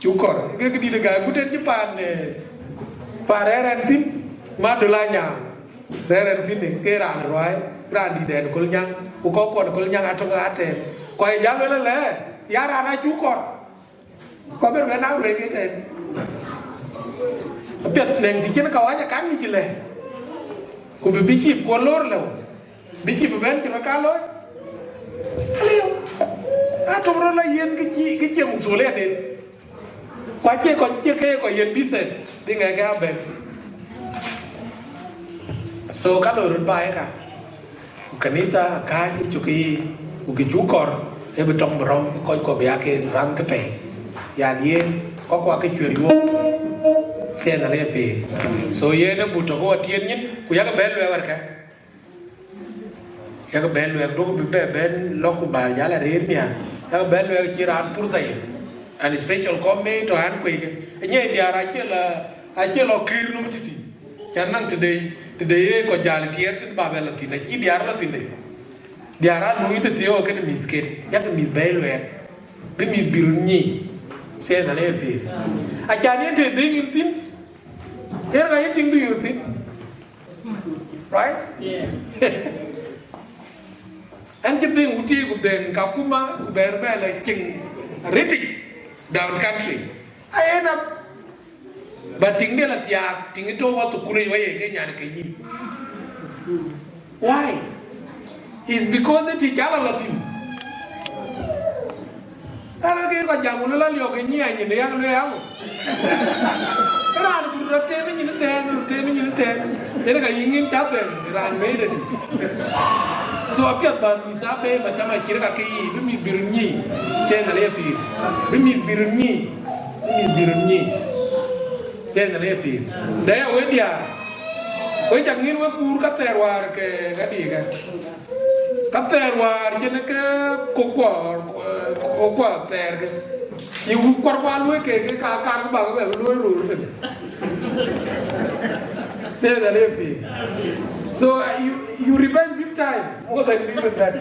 You can be the guy who did Japan. Parer and Tim Madulanya. There are things here and right, Brandy and Kulyan, who go for the Kulyan at Ate. Quite young, Yara, you call. Cover when I read it. A pet named the Kinakawaja Kamikile. Could be cheap, Colorlo. Be cheap, Ventura Calo. I told her, get you so late. Quite a cake or your pieces, being a garbage. So kalau rupai ka, kanisa kai cuki, ukijukor, ebetong berong koi ko biake rang kepe, yan yen kok wa ke curi wo, sen ale pe. So yen buto ko tien yin, ku ya ke ben lewer ka, ya ke ben lewer do ko be ben loku ba ya la rir nia, ya ke ben lewer kiran pursai, and special comment to an ku ke, nye dia ra che lo kir no titi, kan nang today ko jali tier Babel Latina, chi diar Latina. Diara lui te teo ke mi sket, ya ke mi belwe, be mi biruni, say the lefi. A jani te ding tin. Here I think do you think? Right? Yeah. And you think uti ku den kapuma ku berbe like king ritik. down country. I end up, but thing de la tia, thing it over to Kuri way. Why? It's because they teach all of you. Kalau kita jamu lala liok ini aja ni yang liang. Kerana budak temi ni ten. Jadi kalau ingin capek, ran mede tu. So apiat ban misape macam kira kaki, bumi birunyi, saya nak lepi, bumi birunyi, saya nak lepi. Daya wedia, jangan ni pur katerwar ke gadi kan. Katerwar jenak ke kokwa ter ke. Ibu korban lu ke kakar bagai lu rur. Saya dah lepi. So you revenge big time. More than even that.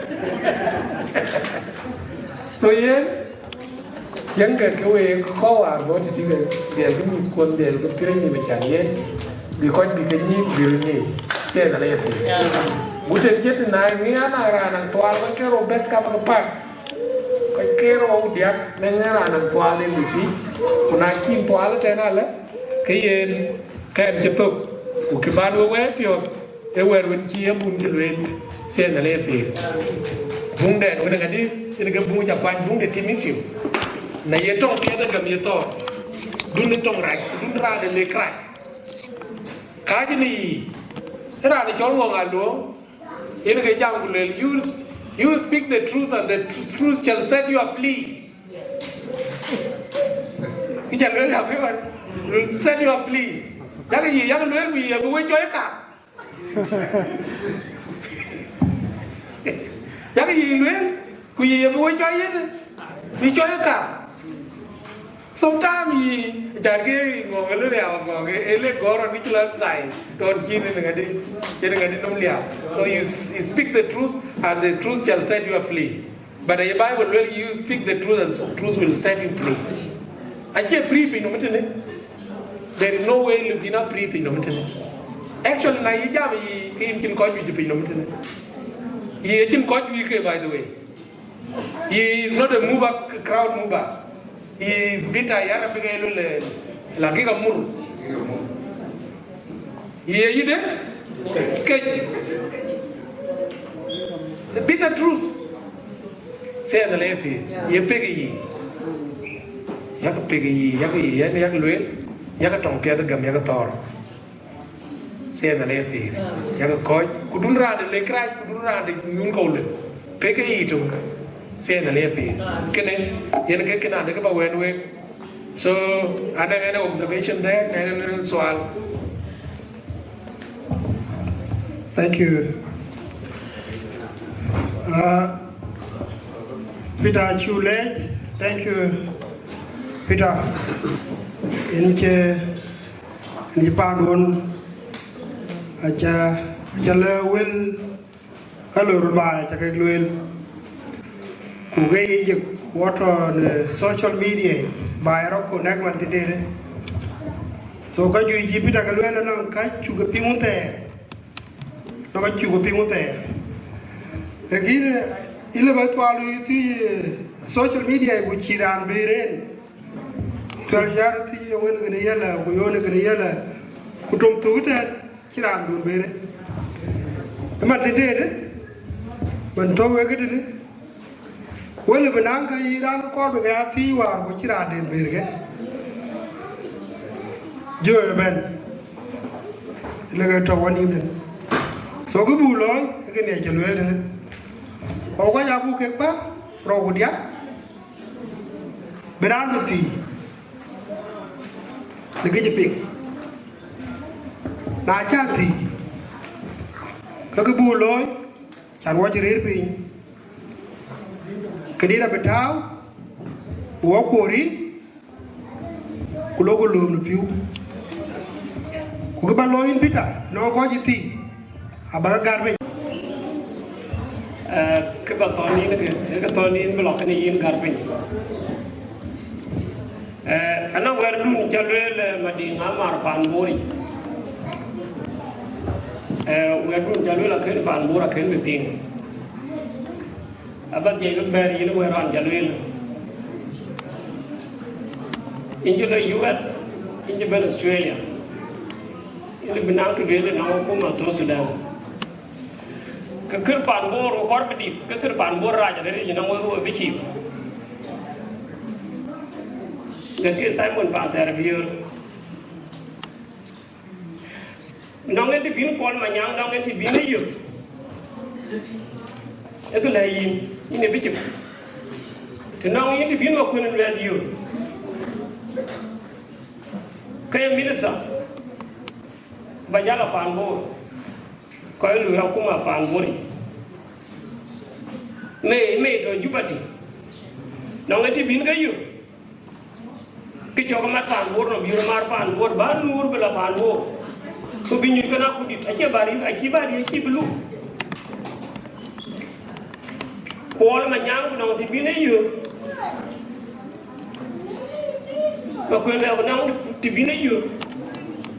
So yang ke kau arbo jadi dia tu miskon dia tu kira ni macam ni. Because ni. Saya dah lepi. Bukan jadi naik ni anak tuan mereka robes kapal kepak. Kero dia nengar anak tuan ni mesti. Menaiki tuan tu nak lah. Kayen cetuk. Bukan baru piot. Ewer wenci bun jeluen. Saya nak lepi. Bung dan orang ini ke bung Japan bung de timisiu. Na yetong tiada kami yetor. Dun tong rai, dun ra de lekrai. Kaji ni. Era ni jol ngong alu. Ini ke jang kulel. You speak the truth and the truth shall set you free. Kita lel apa kan? Set you free. Yang lel we buat joy kah? Yang lel kui buat joy ni. We joy kah? Sometimes jarge ngomel le awak ele goran ni cuma say ton kini dengan nom liap. So you speak the truth and the truth shall set you free. But the Bible will you speak the truth and the truth will set you free. I can't free for no. There is no way you be not free for no. Actually, na hijab he can call you to be no. He can call you by the way. He is not a mover, crowd mover. He is bitter. Yara pegay lagi kamur. He did. The bitter truth. Say the lefi. Ye pegay. Yak pegay. Yak luel. Yak tong piada gam yak tor. Say the lefi. Yak koi. Kudun ra de lekrai. Kudun ra de nyun kaule. Pegay itu. Say the lefi. Kene. Yen ke kena de ke bawen we. So ada any observation there? Any soal? Thank you. Peter Chule, thank you, Peter. In Japan, aja lewel kalau rumah aja lewel. Kugai what on social media by rock connect one today. So kaju Peter kalau lewel kan juga pingunter. Nak juga pingunter. Lagi ini betul itu social media itu ciran beren. Terjadi itu orang kena yala, orang kena yala. Kutung tu dah ciran dun beren. Emak dede deh. Mentau apa gitu deh. Wala benang kaya iran kor begaya tiwar ko ciran den beren. Joh ben. Lega tahu ni ben. So ke buloy, ke ni aja luar ni. Orang yang aku kekpa, roh dia, berarti, lagi jepik, nak jadi, ke buloy, jangan wajib ripin, kedira betau, buat kori, kulo lepiu, kuke baloin pita, no kau jadi. Abang garmen. Kebetulan ini belok ini garmen. Anak werdun jalur Madinah marpan bori. Werdun jalur akhir pan bori akhir beting. Abang jadi beri ini weran jalur. in the US, in the Australia, in the Benang together now kuma South Sudan. Kakir panbor or corpity, kakir panbor raja, you know what we keep. The case Simon Panther view. Nong enti bin kon manyang nong enti bin ayu. Itu lain ini bicu. Tenang enti bin wakun radio. Kaya minasa. Bajala panbor. Kaya lu hakuma panbori. Me to jubati. Nong enti bin kayu. Kecokamat panbor no biur mar panbor banur bela panbor. So bin you gonna put it achi belu kol manyang no tibine you makon na nang tibine you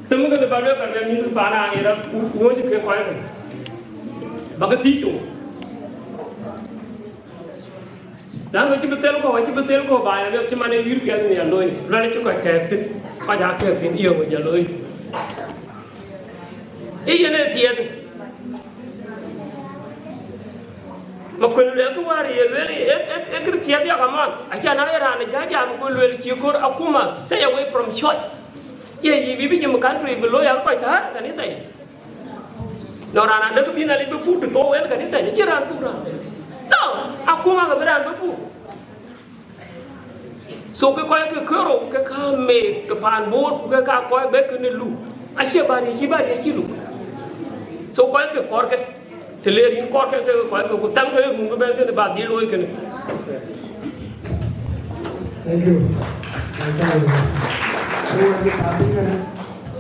temu ga bana bana ni bana ira wo je ke kwai bagati to dan wo ti betel ko ba ya ke mane yur ke ni andoi rale to ka ke tin pa ja ke tin iyo ja loi Iyan tiyan. Makun le ko wari really tiyan ya kaman. Acha na era na jaja ko le kikor akuma stay away from church. Ye bibi jam country below ya ko ta kan isa. No rana da ko binali be pu to wel kan isa ni kiran pura. No, akuma ga beran be pu. So ko ke kero ke ka me ke pan bot ke ka ko be ke ni lu. Acha bari ki lu. So quite a corket to live in corket, quite a good time to move about the look. Thank you.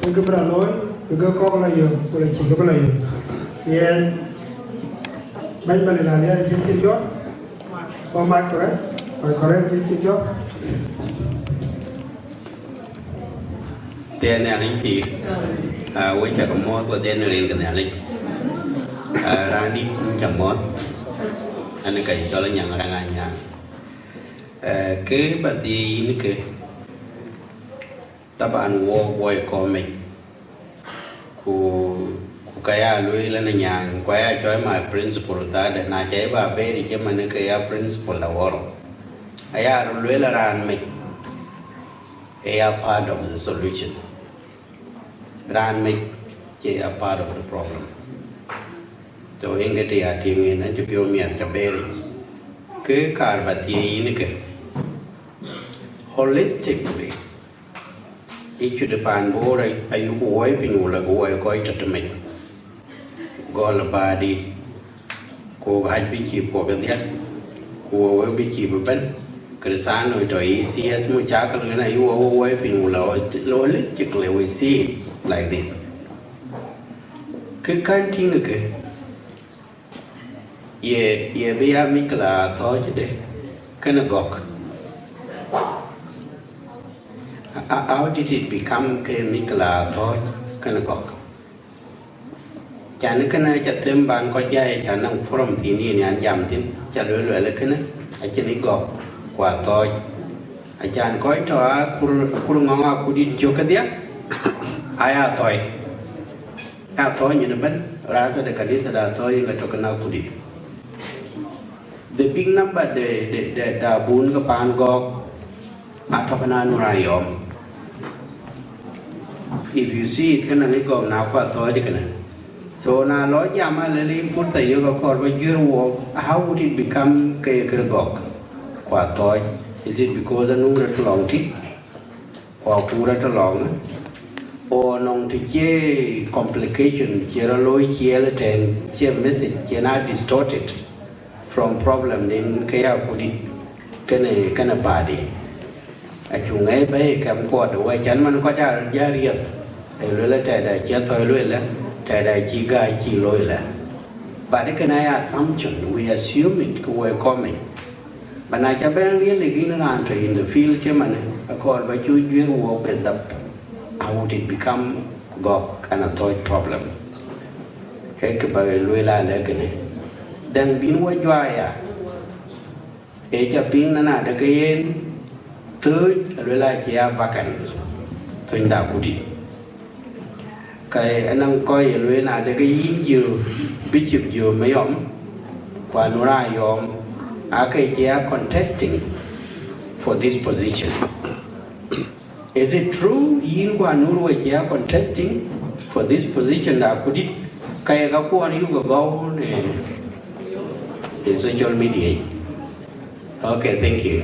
Cái bữa lối cái con là nhiều của lại chỉ cái này yeah bánh bánh là này cái job con mai correct cái job tiền này anh chị với chả có món của tiền này cái này ra đi chả món anh ấy cái đó là nhận ra ngay nhà cái bà tí như cái ta bạn wo quay có mình ku kaya lui là nhà quay cho mà principal ta để na chế bà bé thì chứ mà nó cái principal là war aya lui là ran mình aya part of the solution ran mình chỉ a part of the problem so in cái thì à thì mình nó chỉ biểu miệng cho bé cái cả bà tí như cái holistically each of the pan board ayu boy pinula boy koi tatame gol body ko haj bi chi po ga ko bi chi ban krisan no to ECSS mu cha ka na ayu boy pinula holistically we see it like this cái kan ting ke ye be ya mikla to de kana gok. How did it become chemical thought kind of gok? Chan kana chatem ban ko jai chan nang from tini ni an jam tin cha lue le kana a chini gok kwa thought a chan koi to a kur ngonga ku di jo ka dia aya toy a toy ni ban rasa de kadisa da toy la to kana ku di the big number the da bun ka pan gok atapana nurayom. If you see it, can I go now? So now, Lord Yama Lily put the yoga cord with your walk. How would it become Kagok? Quatoy? Is it because the number too long tea? Or Kura long? Or non to complication, Jeraloi, Chielaten, Chia message, Jena distorted from problem in Kaya put it can a body. A chung a bay come quad away, Chanman Quata Jariat. A related Jatoila, Tada Chiga Chiloila. But it can I assumption, we assume it were coming. But I have really been an answer in the field, Chairman, according by you walk with up. How would it become Gok and a thought problem? Ekaba Luela Legane. Then Binwa Joya. Eja Pin and Adagain. Third, alwela chia vacant. So in that kudi. Kay anang koi alwela de yin you Bishop Joh Mayom Ajuong akai chia contesting for this position. Is it true yin kwa nurwa chia contesting for this position that kudi kay ka kuan yu go in social media? Okay, thank you.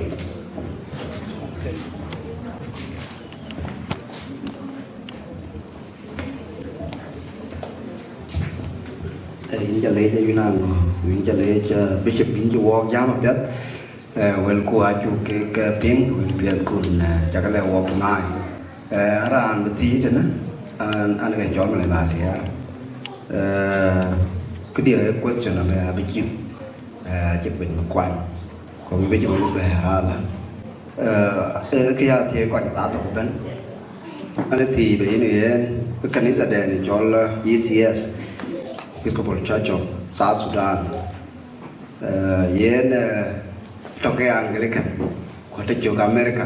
Inja leja yunang inja leja Bishop inja walk jam piat wel ku aju ke ping piat kun jakale walk nai ran beti jena an ga jol male na dia cái điều question là bị chịu chụp bình một quan còn bây giờ mình về ra là cái thì quan ta tổ bên anh thì bây giờ cái kanisa đền cho là ECSS Episcopal Church of South Sudan yen trong cái Anglican của Church America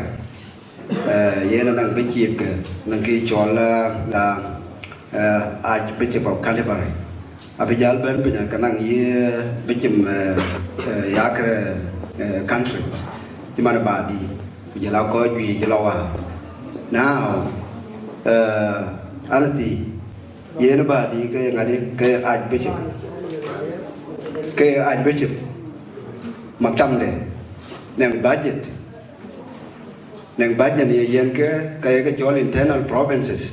yen là cái chip cái cái cho là Archibald Shaw Abijal ben punya kanang ye bicim yakre country di mana badi bijala ko jui jalawa now alati ye na badi ke ngadi ke archbishop makam de nang budget ni yen ke Joh Internal Provinces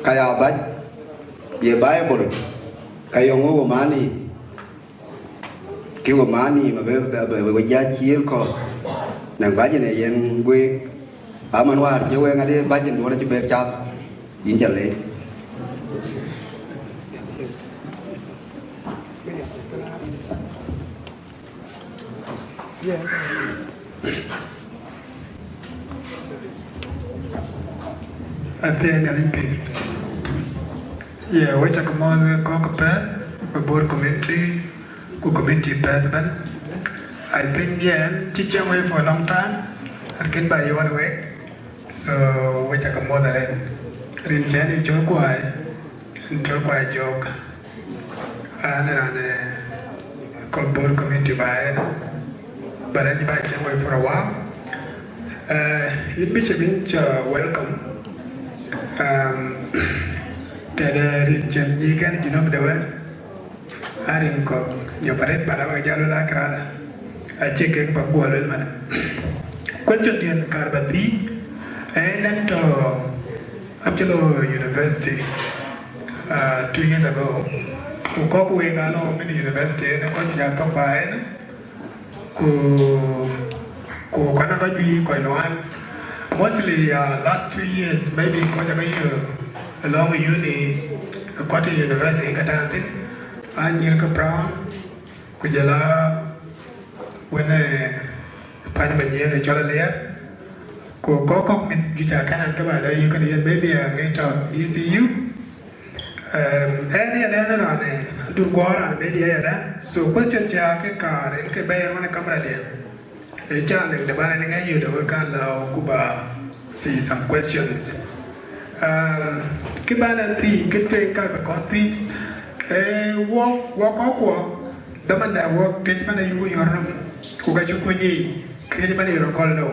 kaya bad ye Bible kayo ngo mani kiwa mani ma be ja chiel ko nang baje ne yen gwe aman war che we ngade baje ndo na ci ber chat yin jale ate ngalimpi yeah, we talk about the board committee, committee president. I think teaching away for a long time, and get by you one way. So we talk about that. Rinjani joke joke, and then board committee by, but I came away for a while. It be welcome. Kada rinjan jikan jinom dewa aring ko nyoparet pada wajalu lakra acek ke Papua lel mana question dia karbati and to Archibald University 2 years ago ko we galo mini university na ko ja to bae ko kana ko bi ko noan mostly last 2 years maybe ko ja along with uni Quat University Katantin Anjil Kapra Kujala when Panamania the Jolalia Kokok Juja Kanan Kabada you can get maybe a major ECU any other do go on media so question Jack car and Kabay on a camera there a challenge the banning you the work on Kuba see some questions cái ban là thì cái cái con thì walk đó mình đã walk cái ban này vui hơn không của cái chú quên gì cái ban này rồi còn đâu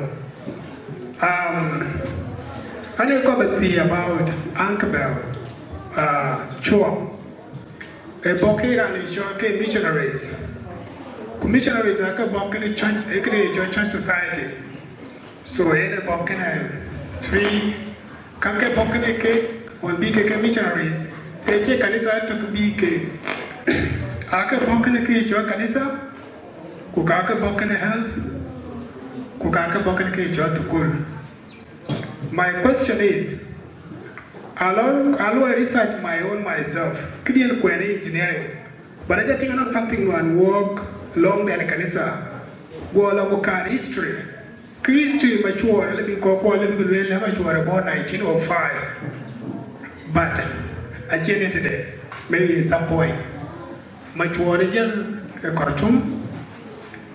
anh ấy có biết gì about Archibald Shawบอกให้เราในช่วงcái missionaries missionaries là cáiบอกcái church cái church society so ấyบอกcái này 3 Kanke bokene ke on bi ke missionaries eche kanisa to bi ke aka bokene ke jo kanisa ku ka bokene health ku ka bokene ke jo to cool. My question is I research my own myself kidian kwene engineering but I think not something one work long the kanisa go along kan history History mature, let me go mature about 1905. But at the end of the day, maybe at some point, mature again Khartoum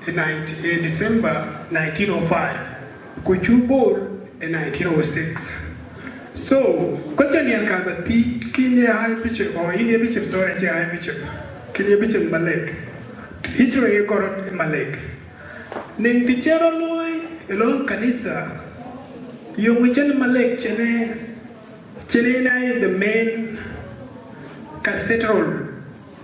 in December 1905. Kuchubol in 1906. So, question yan kabati kini ay bishop or ini bishop sorry ay bishop kini bishop Malek. History korot Malek. Neng tichero loy elong kanisa yung wichen Malek chene na the main cathedral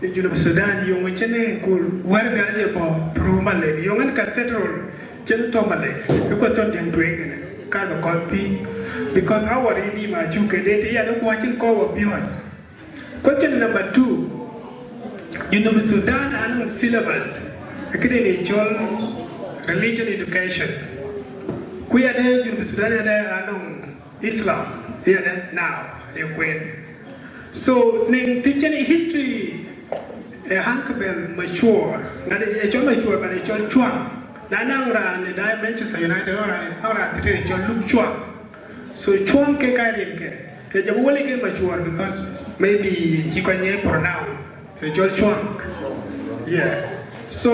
in Sudan yung wichen kul warga je po through Malek yung an cathedral chen to Malek ko to den tweng ka ba kopi because our ini maju ke date ya no watching ko beyond. Question number 2. Sudan and syllabus academic religion education. We are there in Sudan and Islam here now Ukraine. So teaching history hankabel mature not a mature but a chuang nanang the dimensions united or teaching look chuang. So chuang ke karin ke jabule ke mature because maybe chikanye pronoun so chuang. Yeah. So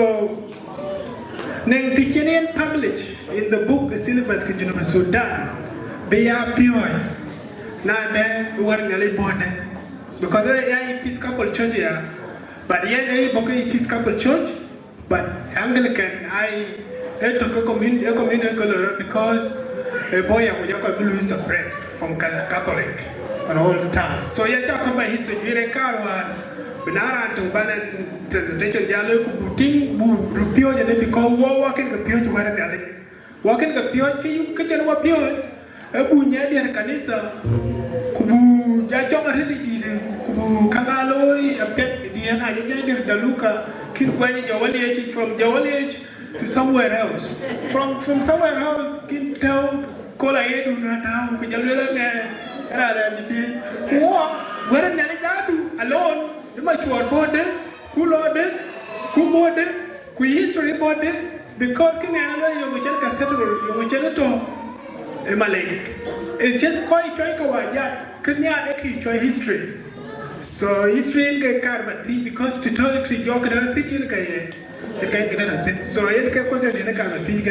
neng teaching published in the book syllabus ke Sudan be are pure na de war ngali bode because they are Episcopal church here but yet they book Episcopal church but Anglican I took a community color because a boy who is separate from Catholic on all the time. So yeah, talk about history. Very car Benara to ban presentation. Dialogue kuting bu rupio jadi because walking the pio to where they are. Walking the pio you can what pio. Punya dia kanisa kubu jajong ada di kubu kangaloi apet dia ada dia daluka kin kwani jawali from jawali to somewhere else. From somewhere else, can tell Kola Edu now, Kujalula, where an Nalidadu alone, the mature border, cool order, cool border, ku history border, because Kinala, you will settle, you will tell Malek. It's just quite Choikawa, Kenya history. So history is a because to tell the joke and think so I can question in a kind of thing.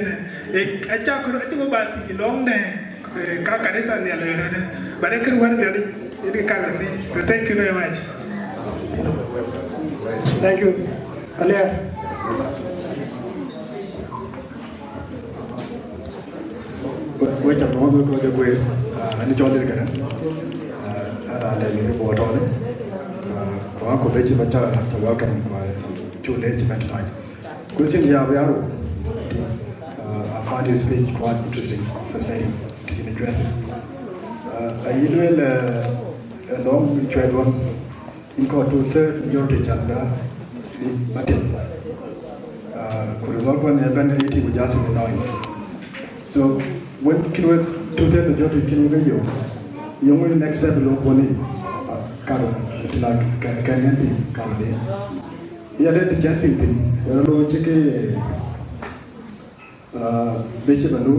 I talk about the long day, Kakarisa and the other, but I can wonder in the kind of thing. So thank you very much. Thank you. Alia. Wait a moment, go the way. And John again. And I let you report on it. Kwako beji bacha to welcome to late tonight. Question Yaviaro. I find his speech quite interesting, fascinating, taking a breath. I will a long trade one in court to third majority chanda in Martin. Could resolve one event 80 with just in the 9. So when can we to third majority can we go? You only next step below one like can be comedy. Yeah, let the jumping thing. You know, check Bishop Anu,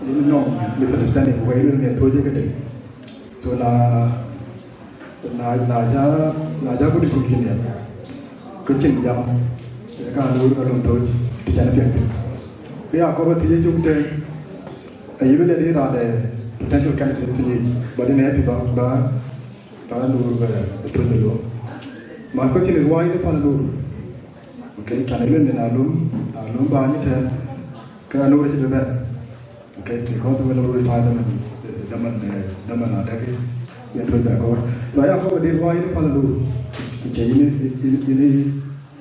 you know, misunderstanding where you need to take it. So, Naja could be good. Cooking young, the kind of room to champion. We are covered the young day. You will let it on the potential candidate, but in happy bar. My question is why the Palur? Okay, can I learn in alum Barney? Can I know it the okay, because we will retire them and decade. So I have already why the Palur. Okay, you need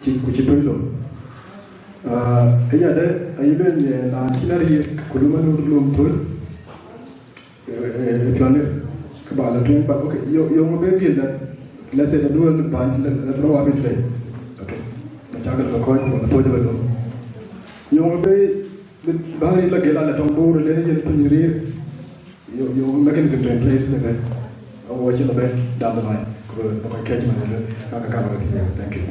Kuchipullo. I learned the artillery Kurumanu Bloom Pool. But okay, you're maybe that let's say the dual band, let's throw up it today. Okay, the chocolate of a coin on the podium. You will be with Barry Lagella on board, legend to your mechanism to place the bed or watching the bed down the line. Thank you.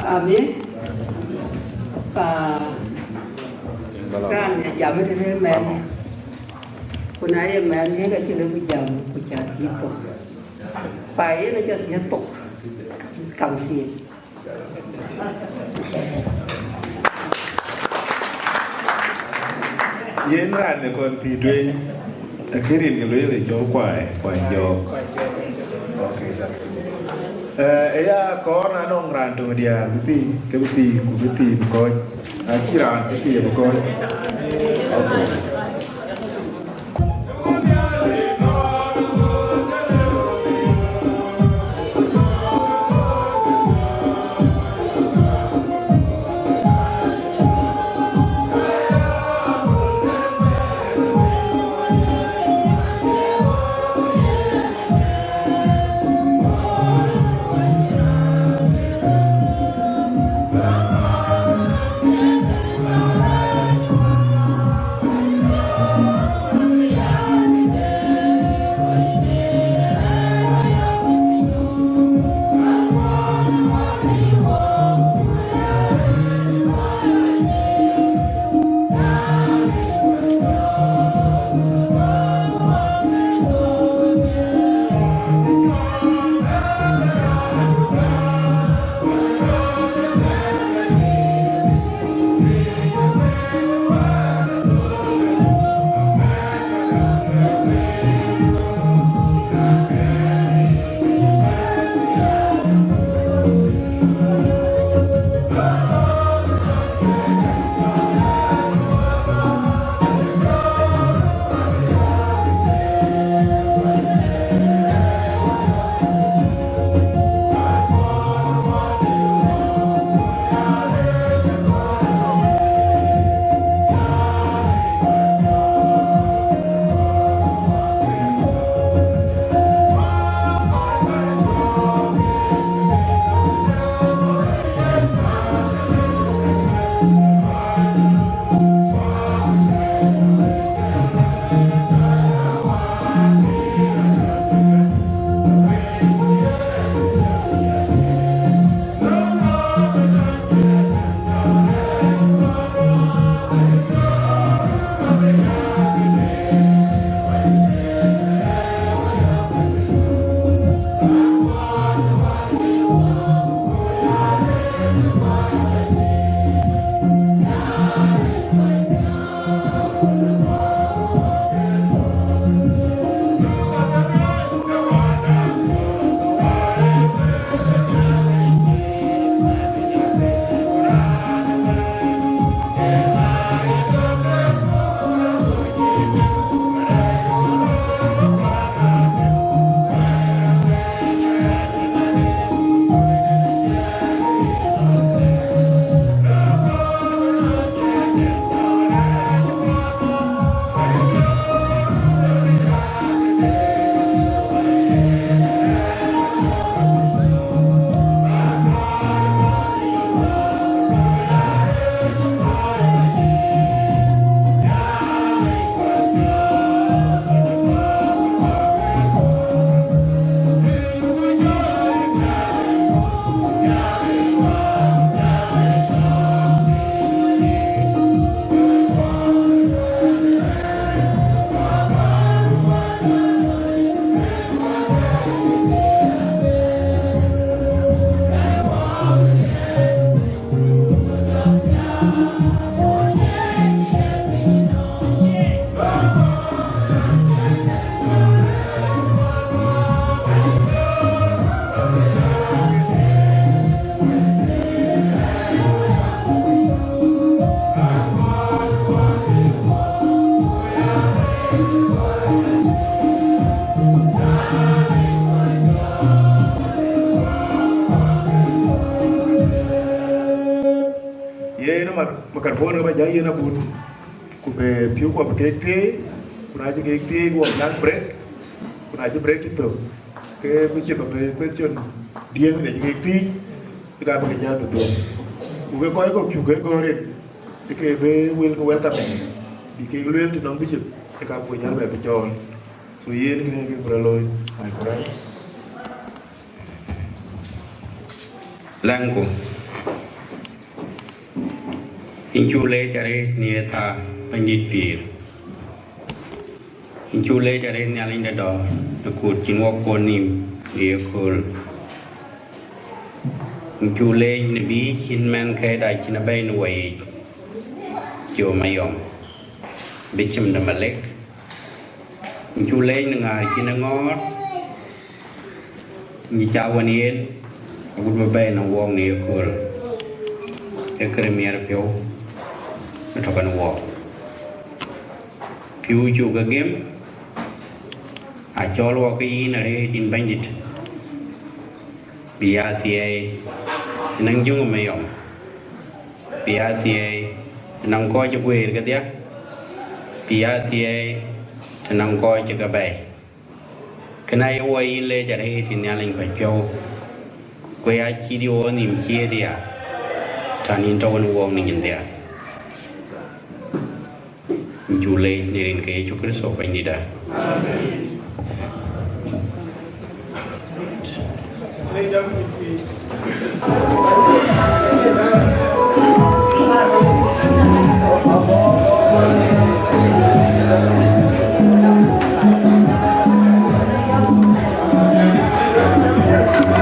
Amen. Kan jam ini men, punai men ni kan cuma jam, pucat itu. phải nó cho tiếp tục cầm tiền Yen ran ne kon pi dwe akirin ke lwe jo kwai jo ya ko na nong ran to dia bi ke bi ku bi ko a chi ran bi ko microphone ba jai na bun ku be piu ko ke ke kuna ji ke ke ko nan break kuna ji break itu ke bi ci ba question dien ne ji ke ti ga ba ja do ku be ko ku ke ko re ke be will ko welcome di ke luen ti non bi ci ka ko nya be chon so yen ke pro loy ai ko Langko Inchule jare nieta panjit pir Inchule jare nyaling da do na kut chinwok konim địa cool chú lên nè bí xin men khai đại xin bay nuôi Joh Mayom biết chim nè Malek chú lên nè ngài xin ngót như chào quan yên cũng bay nè wong địa cool cái cái miếng phiếu nó thằng con wong phiếu chú cái game cho lo cái này tin bandit bia thì năng Joh Mayom bia thì năng coi cho quê cái tiếc bia thì năng coi cho cái bè cái này quay lên cho đây thì nhà linh phải châu quê ai chi đi ô niệm chia đi à thằng in trâu nó uống nhìn thấy chú lên nhìn cái chú cái số phải đi đã Lay down with me.